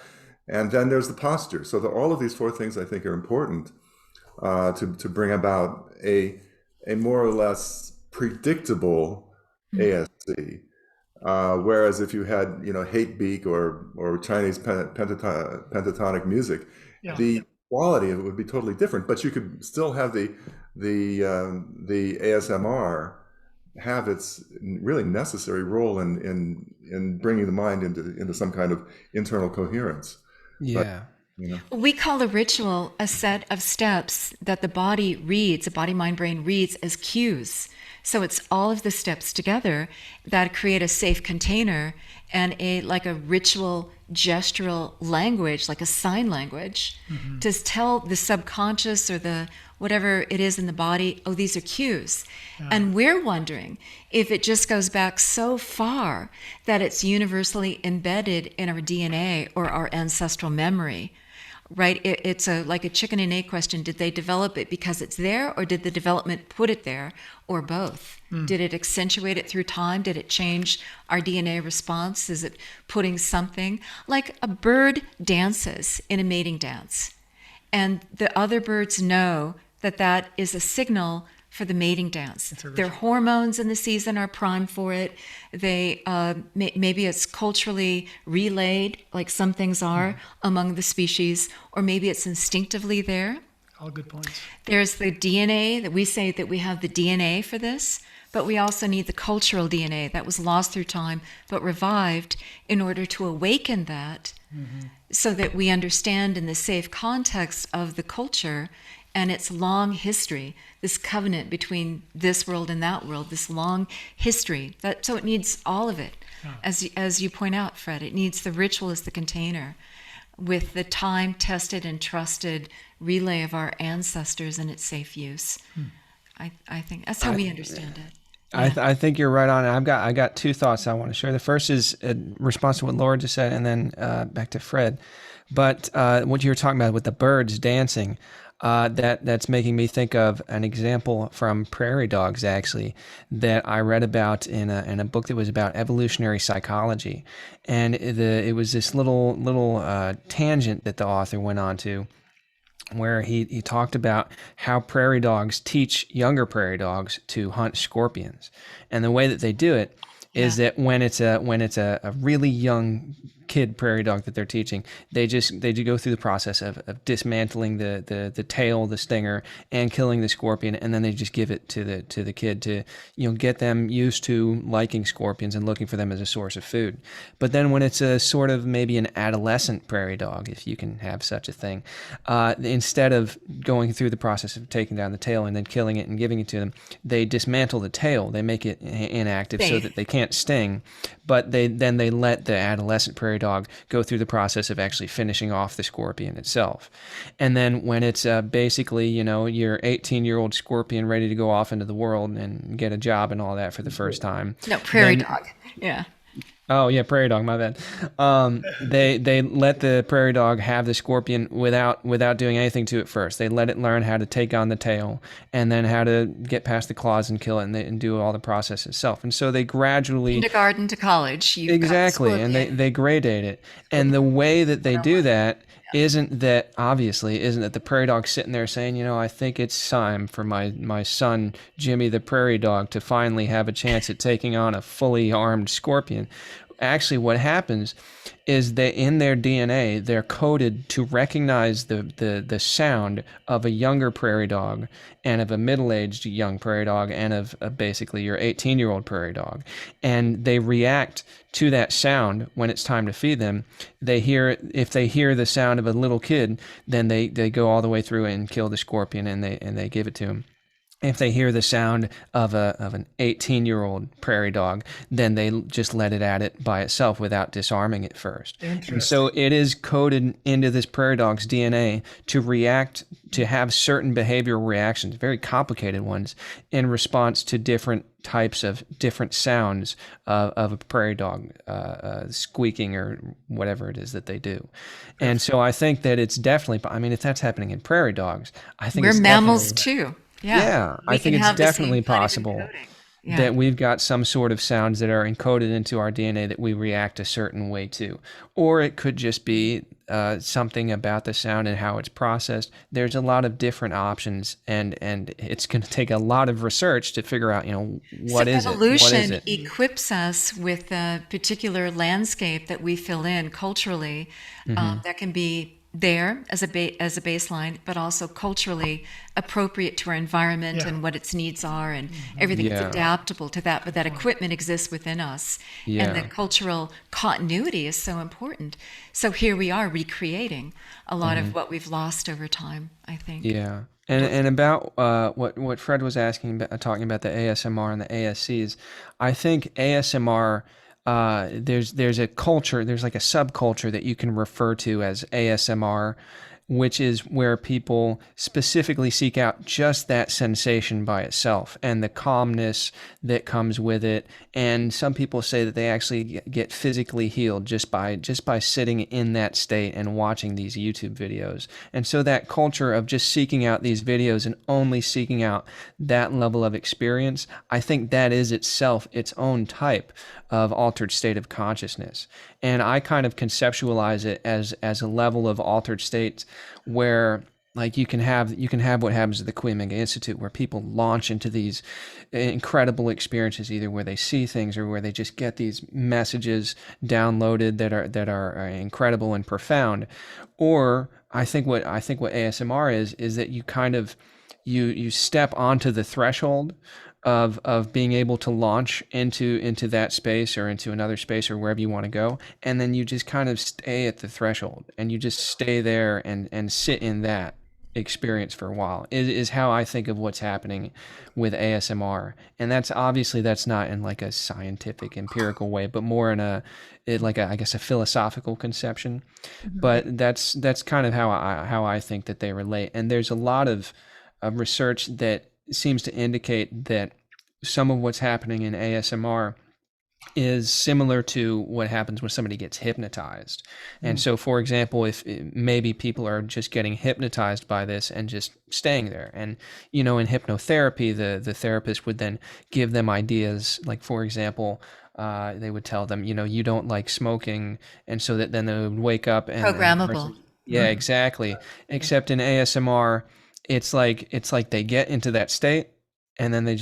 And then there's the posture. So all of these four things I think are important to bring about a more or less predictable ASC. Whereas if you had hate beak or Chinese pentatonic music, the quality of it would be totally different, but you could still have the ASMR have its really necessary role in bringing the mind into some kind of internal coherence. Yeah. But, we call a ritual a set of steps that the body mind brain reads as cues. So it's all of the steps together that create a safe container and like a ritual gestural language, like a sign language, to tell the subconscious or the whatever it is in the body, oh, these are cues. And we're wondering if it just goes back so far that it's universally embedded in our DNA or our ancestral memory. Right? It's like a chicken and egg question. Did they develop it because it's there, or did the development put it there, or both? Did it accentuate it through time? Did it change our DNA response? Is it putting something? Like a bird dances in a mating dance, and the other birds know that is a signal for the mating dance. Their hormones in the season are primed for it. They maybe it's culturally relayed, like some things are among the species, or maybe it's instinctively there. All good points. There's the DNA that we say that we have the DNA for this, but we also need the cultural DNA that was lost through time but revived in order to awaken that, so that we understand in the safe context of the culture and its long history, this covenant between this world and that world, this long history. So it needs all of it. As you point out, Fred, it needs the ritual as the container with the time-tested and trusted relay of our ancestors and its safe use. I think that's how we understand it. I think you're right on. I got two thoughts I want to share. The first is in response to what Laura just said, and then back to Fred. But what you were talking about with the birds dancing, that's making me think of an example from prairie dogs, actually, that I read about in a book that was about evolutionary psychology, and it was this little tangent that the author went on to, where he talked about how prairie dogs teach younger prairie dogs to hunt scorpions. And the way that they do it is that when it's a really young kid prairie dog that they're teaching, they do go through the process of dismantling the tail, the stinger, and killing the scorpion, and then they just give it to the kid to get them used to liking scorpions and looking for them as a source of food. But then when it's a sort of maybe an adolescent prairie dog, if you can have such a thing, instead of going through the process of taking down the tail and then killing it and giving it to them, they dismantle the tail. They make it inactive so that they can't sting, but they let the adolescent prairie dog go through the process of actually finishing off the scorpion itself. And then when it's basically, your 18-year-old scorpion ready to go off into the world and get a job and all that for the first time. No, prairie dog. Yeah. Oh yeah, prairie dog. My bad. They let the prairie dog have the scorpion without doing anything to it first. They let it learn how to take on the tail and then how to get past the claws and kill it and do all the process itself. And so they gradually kindergarten to college. Exactly, and they gradate it. And the way that they do that isn't that the prairie dog sitting there saying, I think it's time for my son Jimmy the prairie dog to finally have a chance at taking on a fully armed scorpion. Actually, what happens is that in their DNA, they're coded to recognize the sound of a younger prairie dog and of a middle-aged young prairie dog and of basically your 18-year-old prairie dog. And they react to that sound when it's time to feed them. If they hear the sound of a little kid, then they go all the way through and kill the scorpion and they give it to him. If they hear the sound of an 18-year-old prairie dog, then they just let it at it by itself without disarming it first. And so it is coded into this prairie dog's DNA to have certain behavioral reactions, very complicated ones, in response to different types of different sounds of a prairie dog squeaking or whatever it is that they do. And so I think that it's definitely, if that's happening in prairie dogs, I think we're it's mammals too. Yeah, I think it's definitely possible that we've got some sort of sounds that are encoded into our DNA that we react a certain way to. Or it could just be something about the sound and how it's processed. There's a lot of different options, and it's going to take a lot of research to figure out, what is it? Evolution equips us with a particular landscape that we fill in culturally that can be there as a baseline, but also culturally appropriate to our environment and what its needs are, and everything is adaptable to that. But that equipment exists within us, and the cultural continuity is so important. So here we are recreating a lot of what we've lost over time, I think. Yeah. And about what Fred was asking about, talking about the ASMR and the ASCs, I think ASMR. There's a culture, there's like a subculture that you can refer to as ASMR, which is where people specifically seek out just that sensation by itself and the calmness that comes with it. And some people say that they actually get physically healed just by sitting in that state and watching these YouTube videos. And so that culture of just seeking out these videos and only seeking out that level of experience, I think that is itself its own type of altered state of consciousness. And I kind of conceptualize it as a level of altered states where, like, you can have what happens at the Cuyamaga Institute, where people launch into these incredible experiences, either where they see things or where they just get these messages downloaded that are incredible and profound. Or I think what ASMR is that you kind of you step onto the threshold of being able to launch into that space or into another space or wherever you want to go, and then you just kind of stay at the threshold and you just stay there and sit in that experience for a while is how I think of what's happening with ASMR. And that's not in like a scientific empirical way, but more in I guess a philosophical conception. But that's kind of how I think that they relate. And there's a lot of research that seems to indicate that some of what's happening in ASMR is similar to what happens when somebody gets hypnotized. And so, for example, if maybe people are just getting hypnotized by this and just staying there, and in hypnotherapy, the therapist would then give them ideas, like, for example, they would tell them, you don't like smoking, and so that then they would wake up and the person, Programmable. yeah, exactly. Except in ASMR, it's like they get into that state, and then they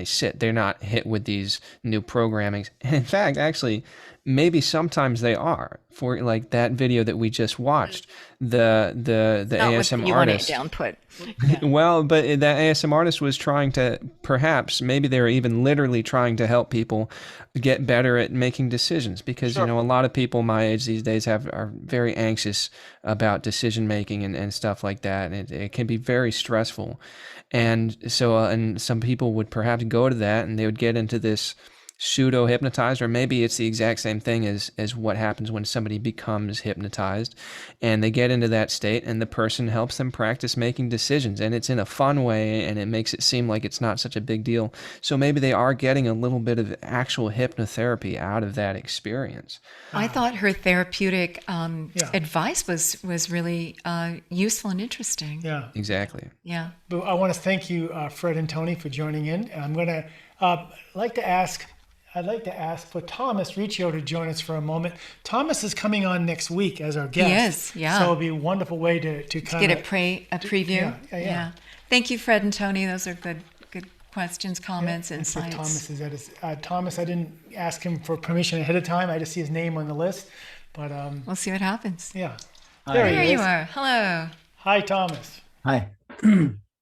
sit. They're not hit with these new programmings. And in fact, actually, maybe sometimes they are. For like that video that we just watched, the Not what ASM you want to artist. downput. Well, but that ASM artist was trying to, perhaps, maybe they were even literally trying to help people get better at making decisions, because, a lot of people my age these days are very anxious about decision making and stuff like that. And it can be very stressful. And so, and some people would perhaps go to that and they would get into this pseudo hypnotized, or maybe it's the exact same thing as what happens when somebody becomes hypnotized, and they get into that state and the person helps them practice making decisions, and it's in a fun way, and it makes it seem like it's not such a big deal. So maybe they are getting a little bit of actual hypnotherapy out of that experience. I thought her therapeutic advice was really useful and interesting. Yeah. Exactly. Yeah. But I want to thank you, Fred and Tony, for joining in. And I'm going to I'd like to ask for Thomas Riccio to join us for a moment. Thomas is coming on next week as our guest. He is, yeah. So it'll be a wonderful way to kind Get of a preview. Yeah. Thank you, Fred and Tony. Those are good questions, comments, and for insights. Thomas is at his, Thomas, I didn't ask him for permission ahead of time. I just see his name on the list. But we'll see what happens. yeah. There you are. Hello. Hi, Thomas. Hi.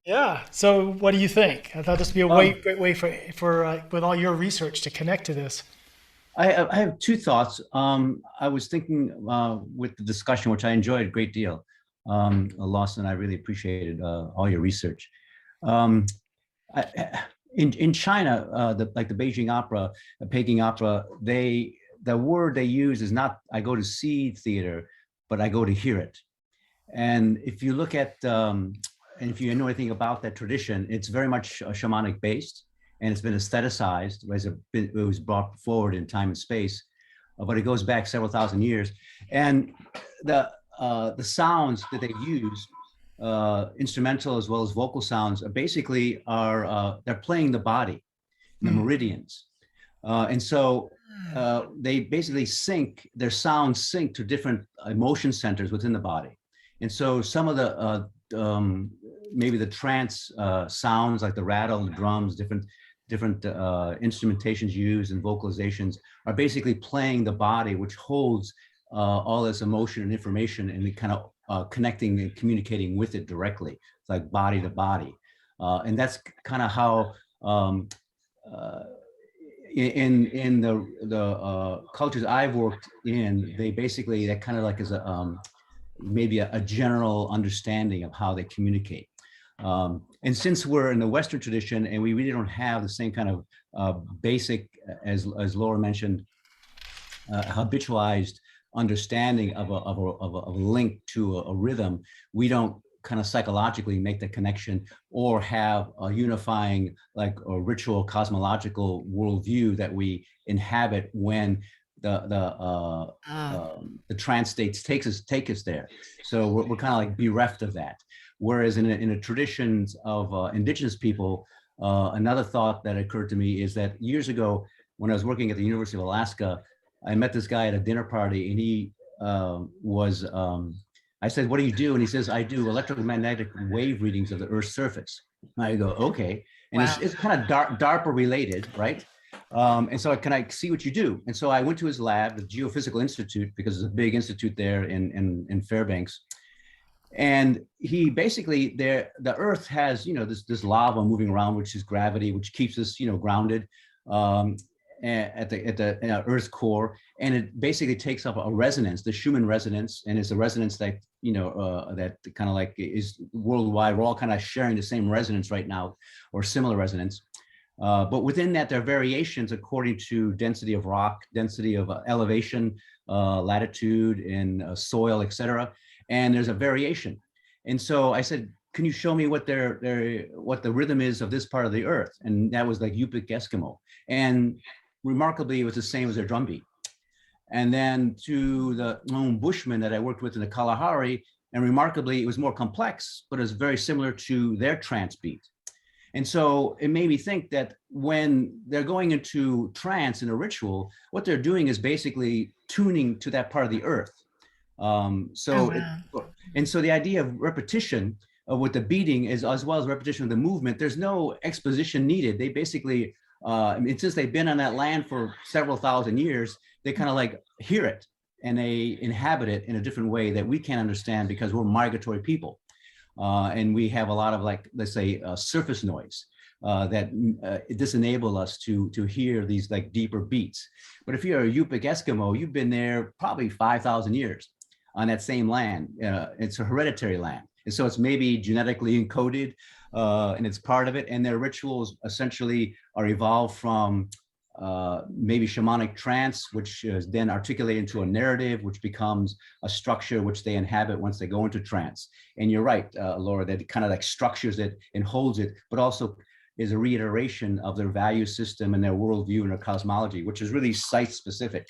Yeah. So what do you think? I thought this would be a great way for with all your research to connect to this. I have two thoughts. I was thinking with the discussion, which I enjoyed a great deal. Lawson, I really appreciated all your research. In China, the Beijing opera, the Peking opera, the word they use is not "I go to see theater," but "I go to hear it." And if you look at and if you know anything about that tradition, it's very much shamanic based, and it's been aestheticized, it was brought forward in time and space, but it goes back several thousand years. And the sounds that they use, instrumental as well as vocal sounds, basically they're playing the body, the meridians. And so they basically their sounds sync to different emotion centers within the body. And so some of the maybe the trance sounds, like the rattle, the drums, different instrumentations used and vocalizations, are basically playing the body, which holds all this emotion and information, and kind of connecting and communicating with it directly. It's like body to body, and that's kind of how in the cultures I've worked in, that kind of like is maybe a general understanding of how they communicate. And since we're in the Western tradition and we really don't have the same kind of basic, as Laura mentioned, habitualized understanding of a link to a rhythm, we don't kind of psychologically make the connection or have a unifying, like a ritual cosmological worldview that we inhabit when the trance states take us there. So we're kind of like bereft of that. Whereas in a traditions of indigenous people, another thought that occurred to me is that years ago, when I was working at the University of Alaska, I met this guy at a dinner party, and he I said, "What do you do?" And he says, "I do electromagnetic wave readings of the Earth's surface." And I go, "Okay." And wow. It's kind of DARPA related, right? And so can I see what you do? And so I went to his lab, the Geophysical Institute, because it's a big institute there in Fairbanks. And he basically, the Earth has, this lava moving around, which is gravity, which keeps us, grounded at the Earth's core. And it basically takes up a resonance, the Schumann resonance, and it's a resonance that, that kind of like is worldwide. We're all kind of sharing the same resonance right now, or similar resonance. But within that, there are variations according to density of rock, density of elevation, latitude, and soil, etc. And there's a variation. And so I said, can you show me what what the rhythm is of this part of the earth? And that was like Yupik Eskimo. And remarkably, it was the same as their drum beat. And then to the lone Bushman that I worked with in the Kalahari, and remarkably, it was more complex, but it was very similar to their trance beat. And so it made me think that when they're going into trance in a ritual, what they're doing is basically tuning to that part of the earth. And so the idea of repetition with the beating is, as well as repetition of the movement, there's no exposition needed. They basically, since they've been on that land for several thousand years, they kind of like hear it and they inhabit it in a different way that we can't understand because we're migratory people. And we have a lot of, like, let's say, surface noise that disenable us to hear these like deeper beats. But if you're a Yupik Eskimo, you've been there probably 5,000 years on that same land. It's a hereditary land. And so it's maybe genetically encoded and it's part of it. And their rituals essentially are evolved from maybe shamanic trance, which is then articulated into a narrative, which becomes a structure which they inhabit once they go into trance. And you're right, Laura, that it kind of like structures it and holds it, but also is a reiteration of their value system and their worldview and their cosmology, which is really site specific.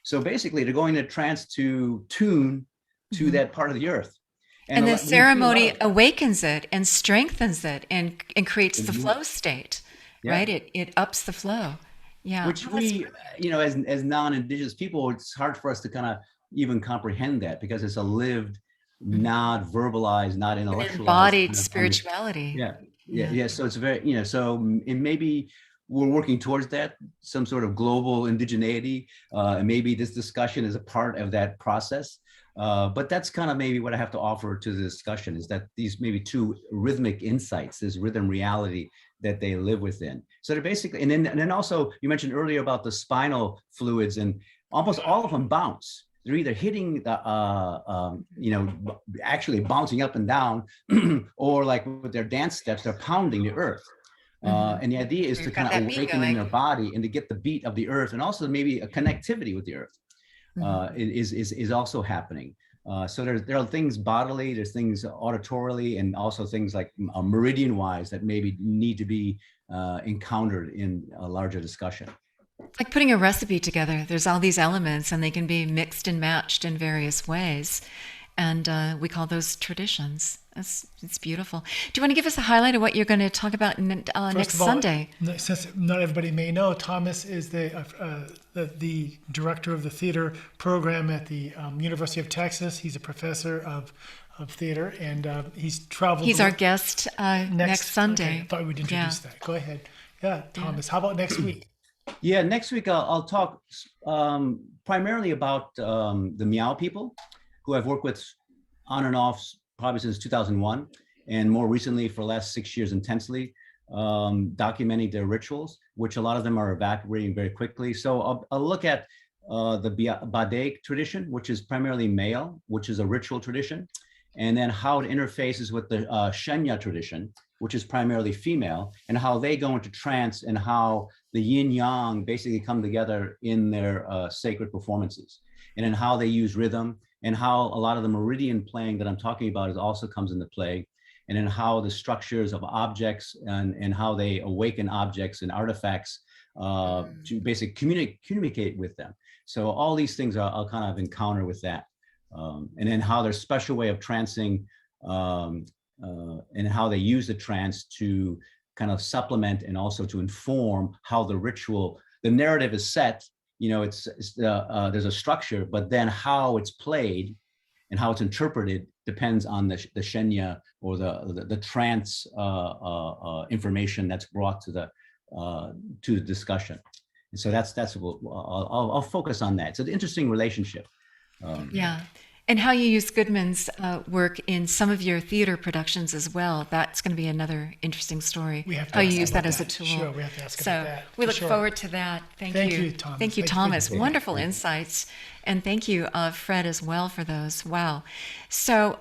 So basically, they're going into trance to tune to that part of the earth. And the ceremony awakens it and strengthens it and creates the flow state, right? It ups the flow. Yeah. Which we, as non-Indigenous people, it's hard for us to kind of even comprehend that because it's a lived, not verbalized, not intellectualized. Embodied spirituality. Yeah. So it's very, so it maybe we're working towards that, some sort of global indigeneity. And maybe this discussion is a part of that process. But that's kind of maybe what I have to offer to the discussion is that these maybe two rhythmic insights, this rhythm reality that they live within. So they're basically, and then also you mentioned earlier about the spinal fluids, and almost all of them bounce. They're either hitting the, actually bouncing up and down, or like with their dance steps, they're pounding the earth. And the idea is to kind of awaken in their body and to get the beat of the earth, and also maybe a connectivity with the earth is also happening. So there are things bodily, there's things auditorily, and also things like meridian-wise that maybe need to be encountered in a larger discussion. Like putting a recipe together. There's all these elements, and they can be mixed and matched in various ways. And we call those traditions. It's beautiful. Do you want to give us a highlight of what you're going to talk about next Sunday? Since not everybody may know, Thomas is the director of the theater program at the University of Texas. He's a professor of theater, and he's traveled. He's our guest next Sunday. Okay, I thought we'd introduce that. Go ahead. Yeah, Thomas. How about next week? Yeah, next week I'll talk primarily about the Meow people, who I've worked with on and off probably since 2001, and more recently for the last 6 years intensely, documenting their rituals, which a lot of them are evaporating very quickly. So I'll look at the Bade tradition, which is primarily male, which is a ritual tradition, and then how it interfaces with the Shenya tradition, which is primarily female, and how they go into trance and how the yin yang basically come together in their sacred performances, and then how they use rhythm, and how a lot of the meridian playing that I'm talking about also comes into play, and then how the structures of objects and how they awaken objects and artifacts to basically communicate with them. So all these things I'll kind of encounter with that. And then how their special way of trancing and how they use the trance to kind of supplement and also to inform how the ritual, the narrative is set. There's a structure, but then how it's played and how it's interpreted depends on the Shenya or the trance information that's brought to the discussion. And so that's I'll focus on that. It's an interesting relationship. And how you use Goodman's work in some of your theater productions as well. That's going to be another interesting story. How you use that as a tool. Sure, we have to ask about that. So we look forward to that. Thank you, Thomas. Thank you, Thomas. Wonderful insights. And thank you, Fred, as well for those. Wow. So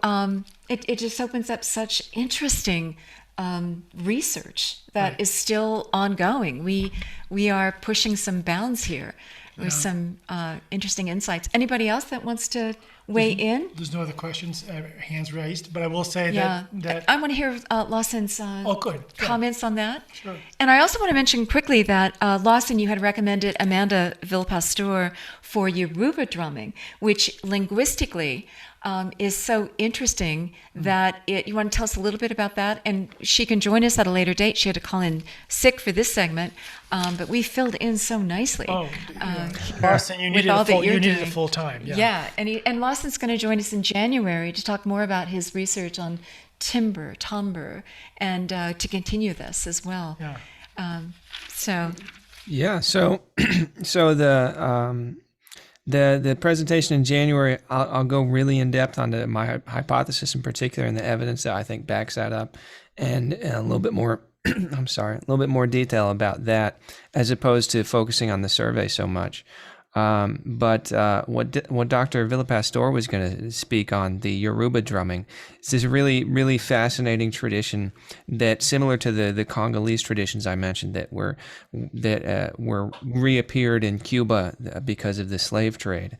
it just opens up such interesting research that is still ongoing. We are pushing some bounds here with some interesting insights. Anybody else that wants to weigh in. There's no other questions, hands raised, but I will say Yeah, that I want to hear Lawson's good. comments on that. Sure. And I also want to mention quickly that Lawson, you had recommended Amanda Villepastor for Yoruba drumming, which linguistically is so interesting that you want to tell us a little bit about that? And she can join us at a later date. She had to call in sick for this segment, but we filled in so nicely. Oh, Lawson, you needed a full time. Yeah, and Lawson's going to join us in January to talk more about his research on timbre, and to continue this as well. Yeah. So the presentation in January, I'll go really in depth on my hypothesis in particular and the evidence that I think backs that up, and a little bit more. I'm sorry, a little bit more detail about that, as opposed to focusing on the survey so much. But what Dr. Villepastor was going to speak on, the Yoruba drumming, is this really, really fascinating tradition that, similar to the Congolese traditions I mentioned, that were reappeared in Cuba because of the slave trade.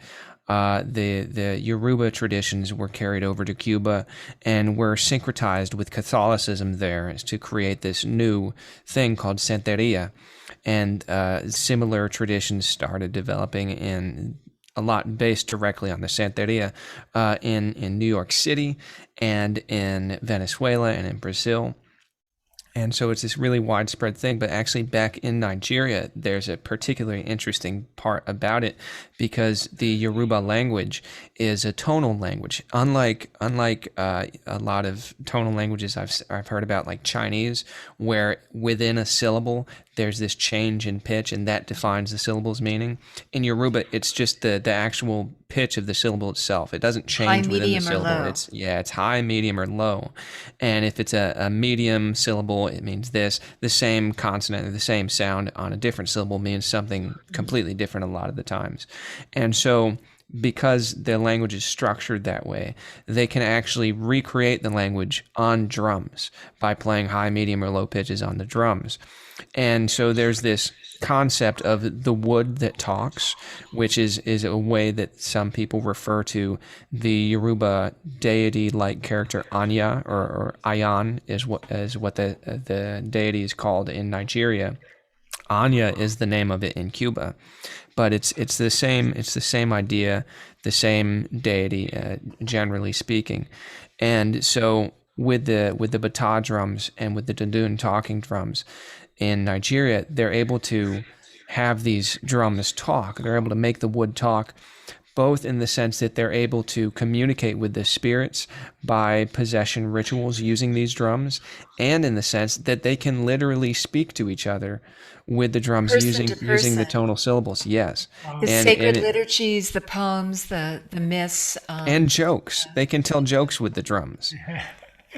The Yoruba traditions were carried over to Cuba and were syncretized with Catholicism there to create this new thing called Santeria. And similar traditions started developing in a lot based directly on the Santeria in New York City and in Venezuela and in Brazil. And so it's this really widespread thing, but actually back in Nigeria, there's a particularly interesting part about it, because the Yoruba language is a tonal language. Unlike a lot of tonal languages I've heard about, like Chinese, where within a syllable there's this change in pitch and that defines the syllable's meaning. In Yoruba, it's just the actual pitch of the syllable itself. It doesn't change within the syllable. It's high, medium, or low. And if it's a medium syllable, it means this. The same consonant or the same sound on a different syllable means something completely different a lot of the times. And so, because the language is structured that way, they can actually recreate the language on drums by playing high, medium, or low pitches on the drums. And so there's this concept of the wood that talks, which is a way that some people refer to the Yoruba deity-like character Anya, or Ayan is what the deity is called in Nigeria. Anya is the name of it in Cuba, but it's the same idea, the same deity, generally speaking. And so with the bata drums and with the dundun talking drums in Nigeria, they're able to have these drums talk. They're able to make the wood talk, both in the sense that they're able to communicate with the spirits by possession rituals using these drums, and in the sense that they can literally speak to each other with the drums using the tonal syllables. Yes. The sacred liturgies, the poems, the myths. And jokes. They can tell jokes with the drums.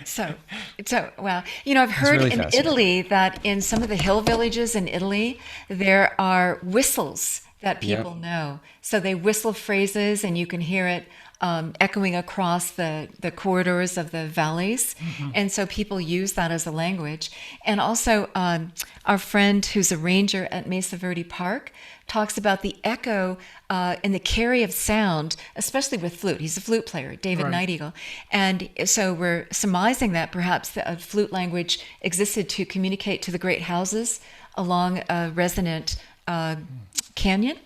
So, well, I've heard really in Italy that in some of the hill villages in Italy, there are whistles that people know. So they whistle phrases, and you can hear it echoing across the corridors of the valleys. Mm-hmm. And so people use that as a language. And also our friend who's a ranger at Mesa Verde Park talks about the echo and the carry of sound, especially with flute. He's a flute player, David Night Eagle. And so we're surmising that perhaps a flute language existed to communicate to the great houses along a resonant canyon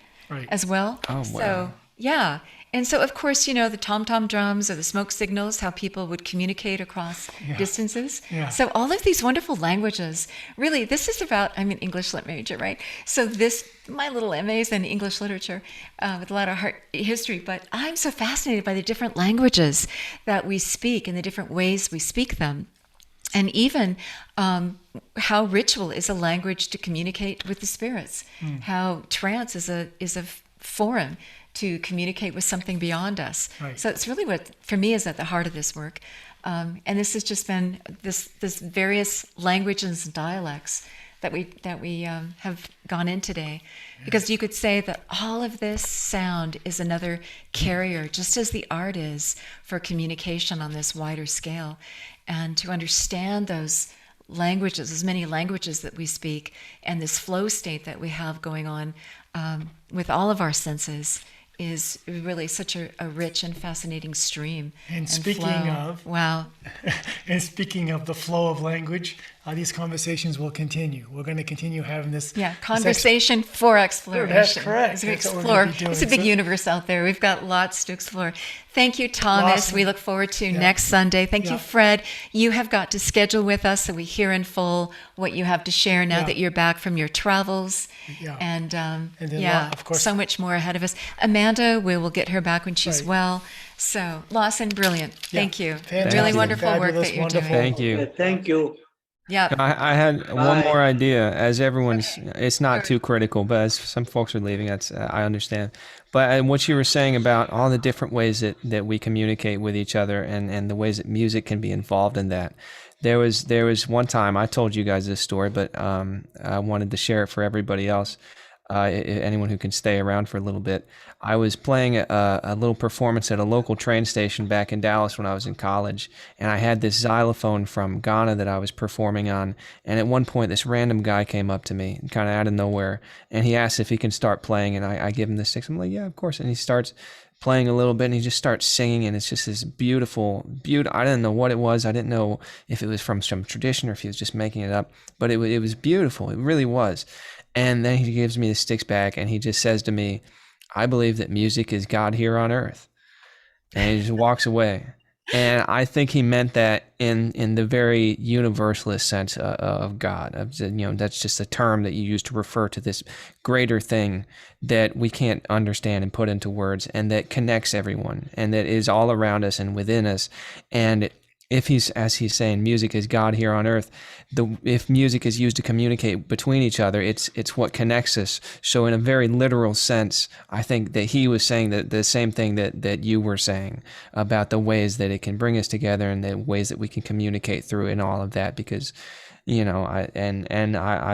as well. Oh, wow. So, yeah. And so, of course, the tom-tom drums or the smoke signals, how people would communicate across distances. Yeah. So all of these wonderful languages, really, this is about, I'm an English lit major, right? So my little MA's in English literature with a lot of history, but I'm so fascinated by the different languages that we speak and the different ways we speak them. And even how ritual is a language to communicate with the spirits, how trance is a forum to communicate with something beyond us. Right. So it's really what, for me, is at the heart of this work. And this has just been this various languages and dialects that we have gone in today. Yeah. Because you could say that all of this sound is another carrier, just as the art is for communication on this wider scale. And to understand those languages, as many languages that we speak, and this flow state that we have going on with all of our senses is really such a rich and fascinating stream. And speaking flow. of, wow. And speaking of the flow of language, these conversations will continue. We're going to continue having this. Yeah, conversation for exploration. That's correct. As we That's what we're explore, gonna be doing. it's a big So- universe out there. We've got lots to explore. Thank you, Thomas. Lawson. We look forward to next Sunday. Thank you, Fred. You have got to schedule with us so we hear in full what you have to share now that you're back from your travels. Yeah. And then, of course, so much more ahead of us. Amanda, we will get her back when she's Right. well. So, Lawson, brilliant. Thank you. Fantastic. Really wonderful work Fabulous, that you're wonderful. doing. Thank you. Thank you. Yeah. I had one more idea. As everyone's, it's not too critical, but as some folks are leaving, I understand. But what you were saying about all the different ways that we communicate with each other, and the ways that music can be involved in that. There was one time, I told you guys this story, but I wanted to share it for everybody else. Anyone who can stay around for a little bit. I was playing a little performance at a local train station back in Dallas when I was in college, and I had this xylophone from Ghana that I was performing on, and at one point this random guy came up to me, kind of out of nowhere, and he asked if he can start playing, and I give him the sticks. I'm like, yeah, of course, and he starts playing a little bit, and he just starts singing, and it's just this beautiful. I didn't know what it was. I didn't know if it was from some tradition or if he was just making it up, but it was beautiful. It really was. And then he gives me the sticks back, and he just says to me, I believe that music is God here on earth. And he just walks away. And I think he meant that in the very universalist sense of God. That's just a term that you use to refer to this greater thing that we can't understand and put into words, and that connects everyone, and that is all around us and within us. And if as he's saying, music is God here on earth, if music is used to communicate between each other, it's what connects us. So in a very literal sense, I think that he was saying that the same thing that you were saying about the ways that it can bring us together and the ways that we can communicate through it and all of that, because I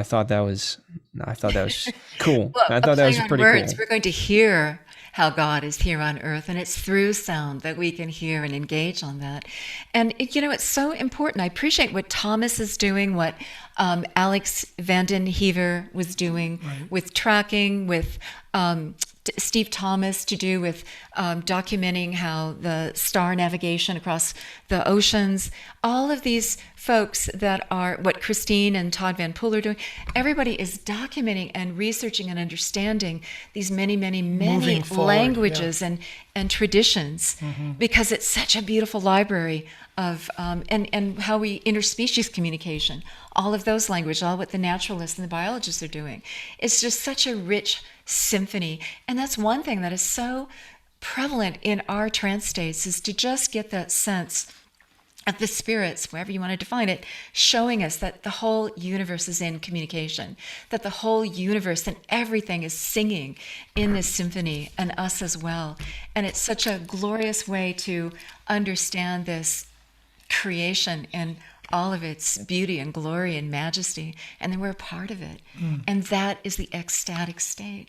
thought that was cool. Well, I thought that was pretty words, cool. We're going to hear how God is here on earth, and it's through sound that we can hear and engage on that. And it's so important. I appreciate what Thomas is doing, what Alex Vanden Heever was doing with tracking, with Steve Thomas to do with documenting how the star navigation across the oceans, all of these folks that are what Christine and Todd Van Poel are doing, everybody is documenting and researching and understanding these many, many, many languages and traditions, because it's such a beautiful library of and how we interspecies communication, all of those languages, all what the naturalists and the biologists are doing. It's just such a rich symphony. And that's one thing that is so prevalent in our trance states, is to just get that sense of the spirits, wherever you want to define it, showing us that the whole universe is in communication, that the whole universe and everything is singing in this symphony, and us as well. And it's such a glorious way to understand this creation and all of its beauty and glory and majesty, and then we're a part of it. And that is the ecstatic state,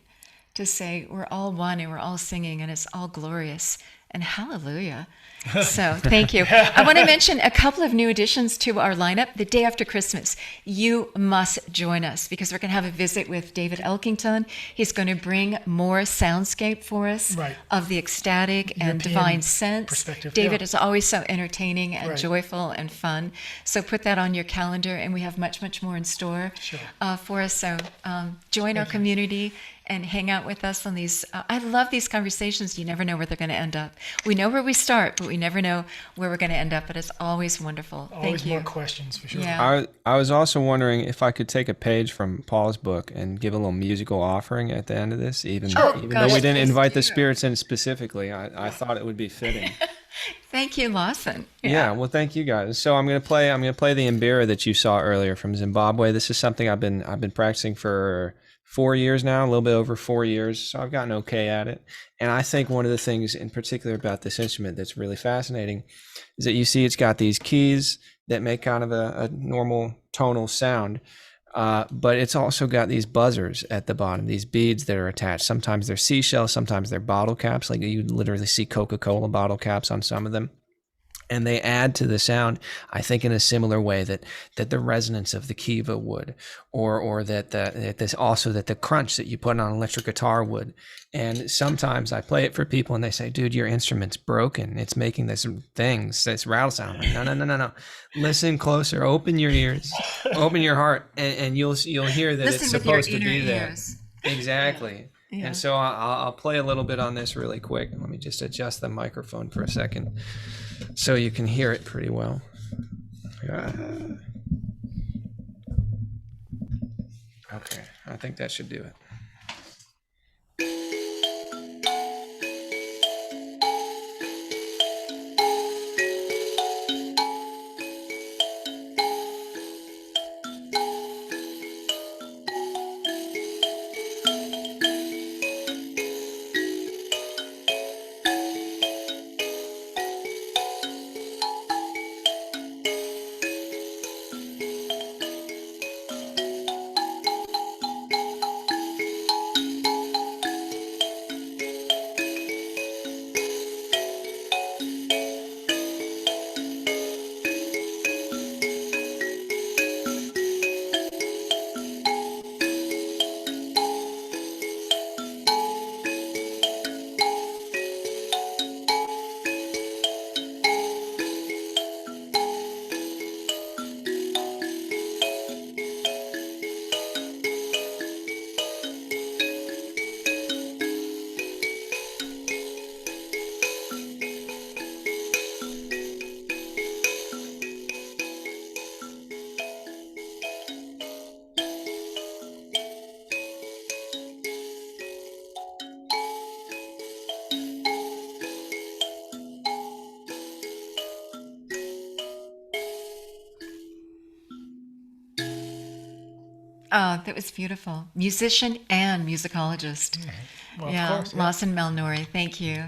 to say we're all one and we're all singing and it's all glorious, and hallelujah. So thank you. I want to mention a couple of new additions to our lineup. The day after Christmas, you must join us, because we're going to have a visit with David Elkington. He's going to bring more soundscape for us of the ecstatic and divine sense. David is always so entertaining and joyful and fun. So put that on your calendar, and we have much, much more in store for us. So join our community and hang out with us on these. I love these conversations. You never know where they're going to end up. We know where we start, but we never know where we're going to end up. But it's always wonderful. Always Thank you. more questions, for sure. Yeah. I was also wondering if I could take a page from Paul's book and give a little musical offering at the end of this, even though we didn't invite the spirits in specifically. I thought it would be fitting. Thank you, Lawson. Yeah, well, thank you guys. So I'm gonna play the Mbira that you saw earlier from Zimbabwe. This is something I've been practicing for 4 years now, a little bit over 4 years. So I've gotten okay at it. And I think one of the things in particular about this instrument that's really fascinating is that you see it's got these keys that make kind of a normal tonal sound. But it's also got these buzzers at the bottom, these beads that are attached. Sometimes they're seashells, sometimes they're bottle caps. Like you literally see Coca-Cola bottle caps on some of them. and they add to the sound, I think, in a similar way that the resonance of the kiva would, or that the crunch that you put on an electric guitar would. And sometimes I play it for people and they say, dude, your instrument's broken. It's making this rattle sound. I'm like, no. Listen closer, open your ears, open your heart, and you'll hear that Listen it's with your supposed to inner be there. ears. Exactly. Yeah. And so I'll play a little bit on this really quick. Let me just adjust the microphone for a second so you can hear it pretty well. Okay, I think that should do it. Oh, that was beautiful. Musician and musicologist. Well, yeah, of course. Yeah. Lawson Malnory. Thank you.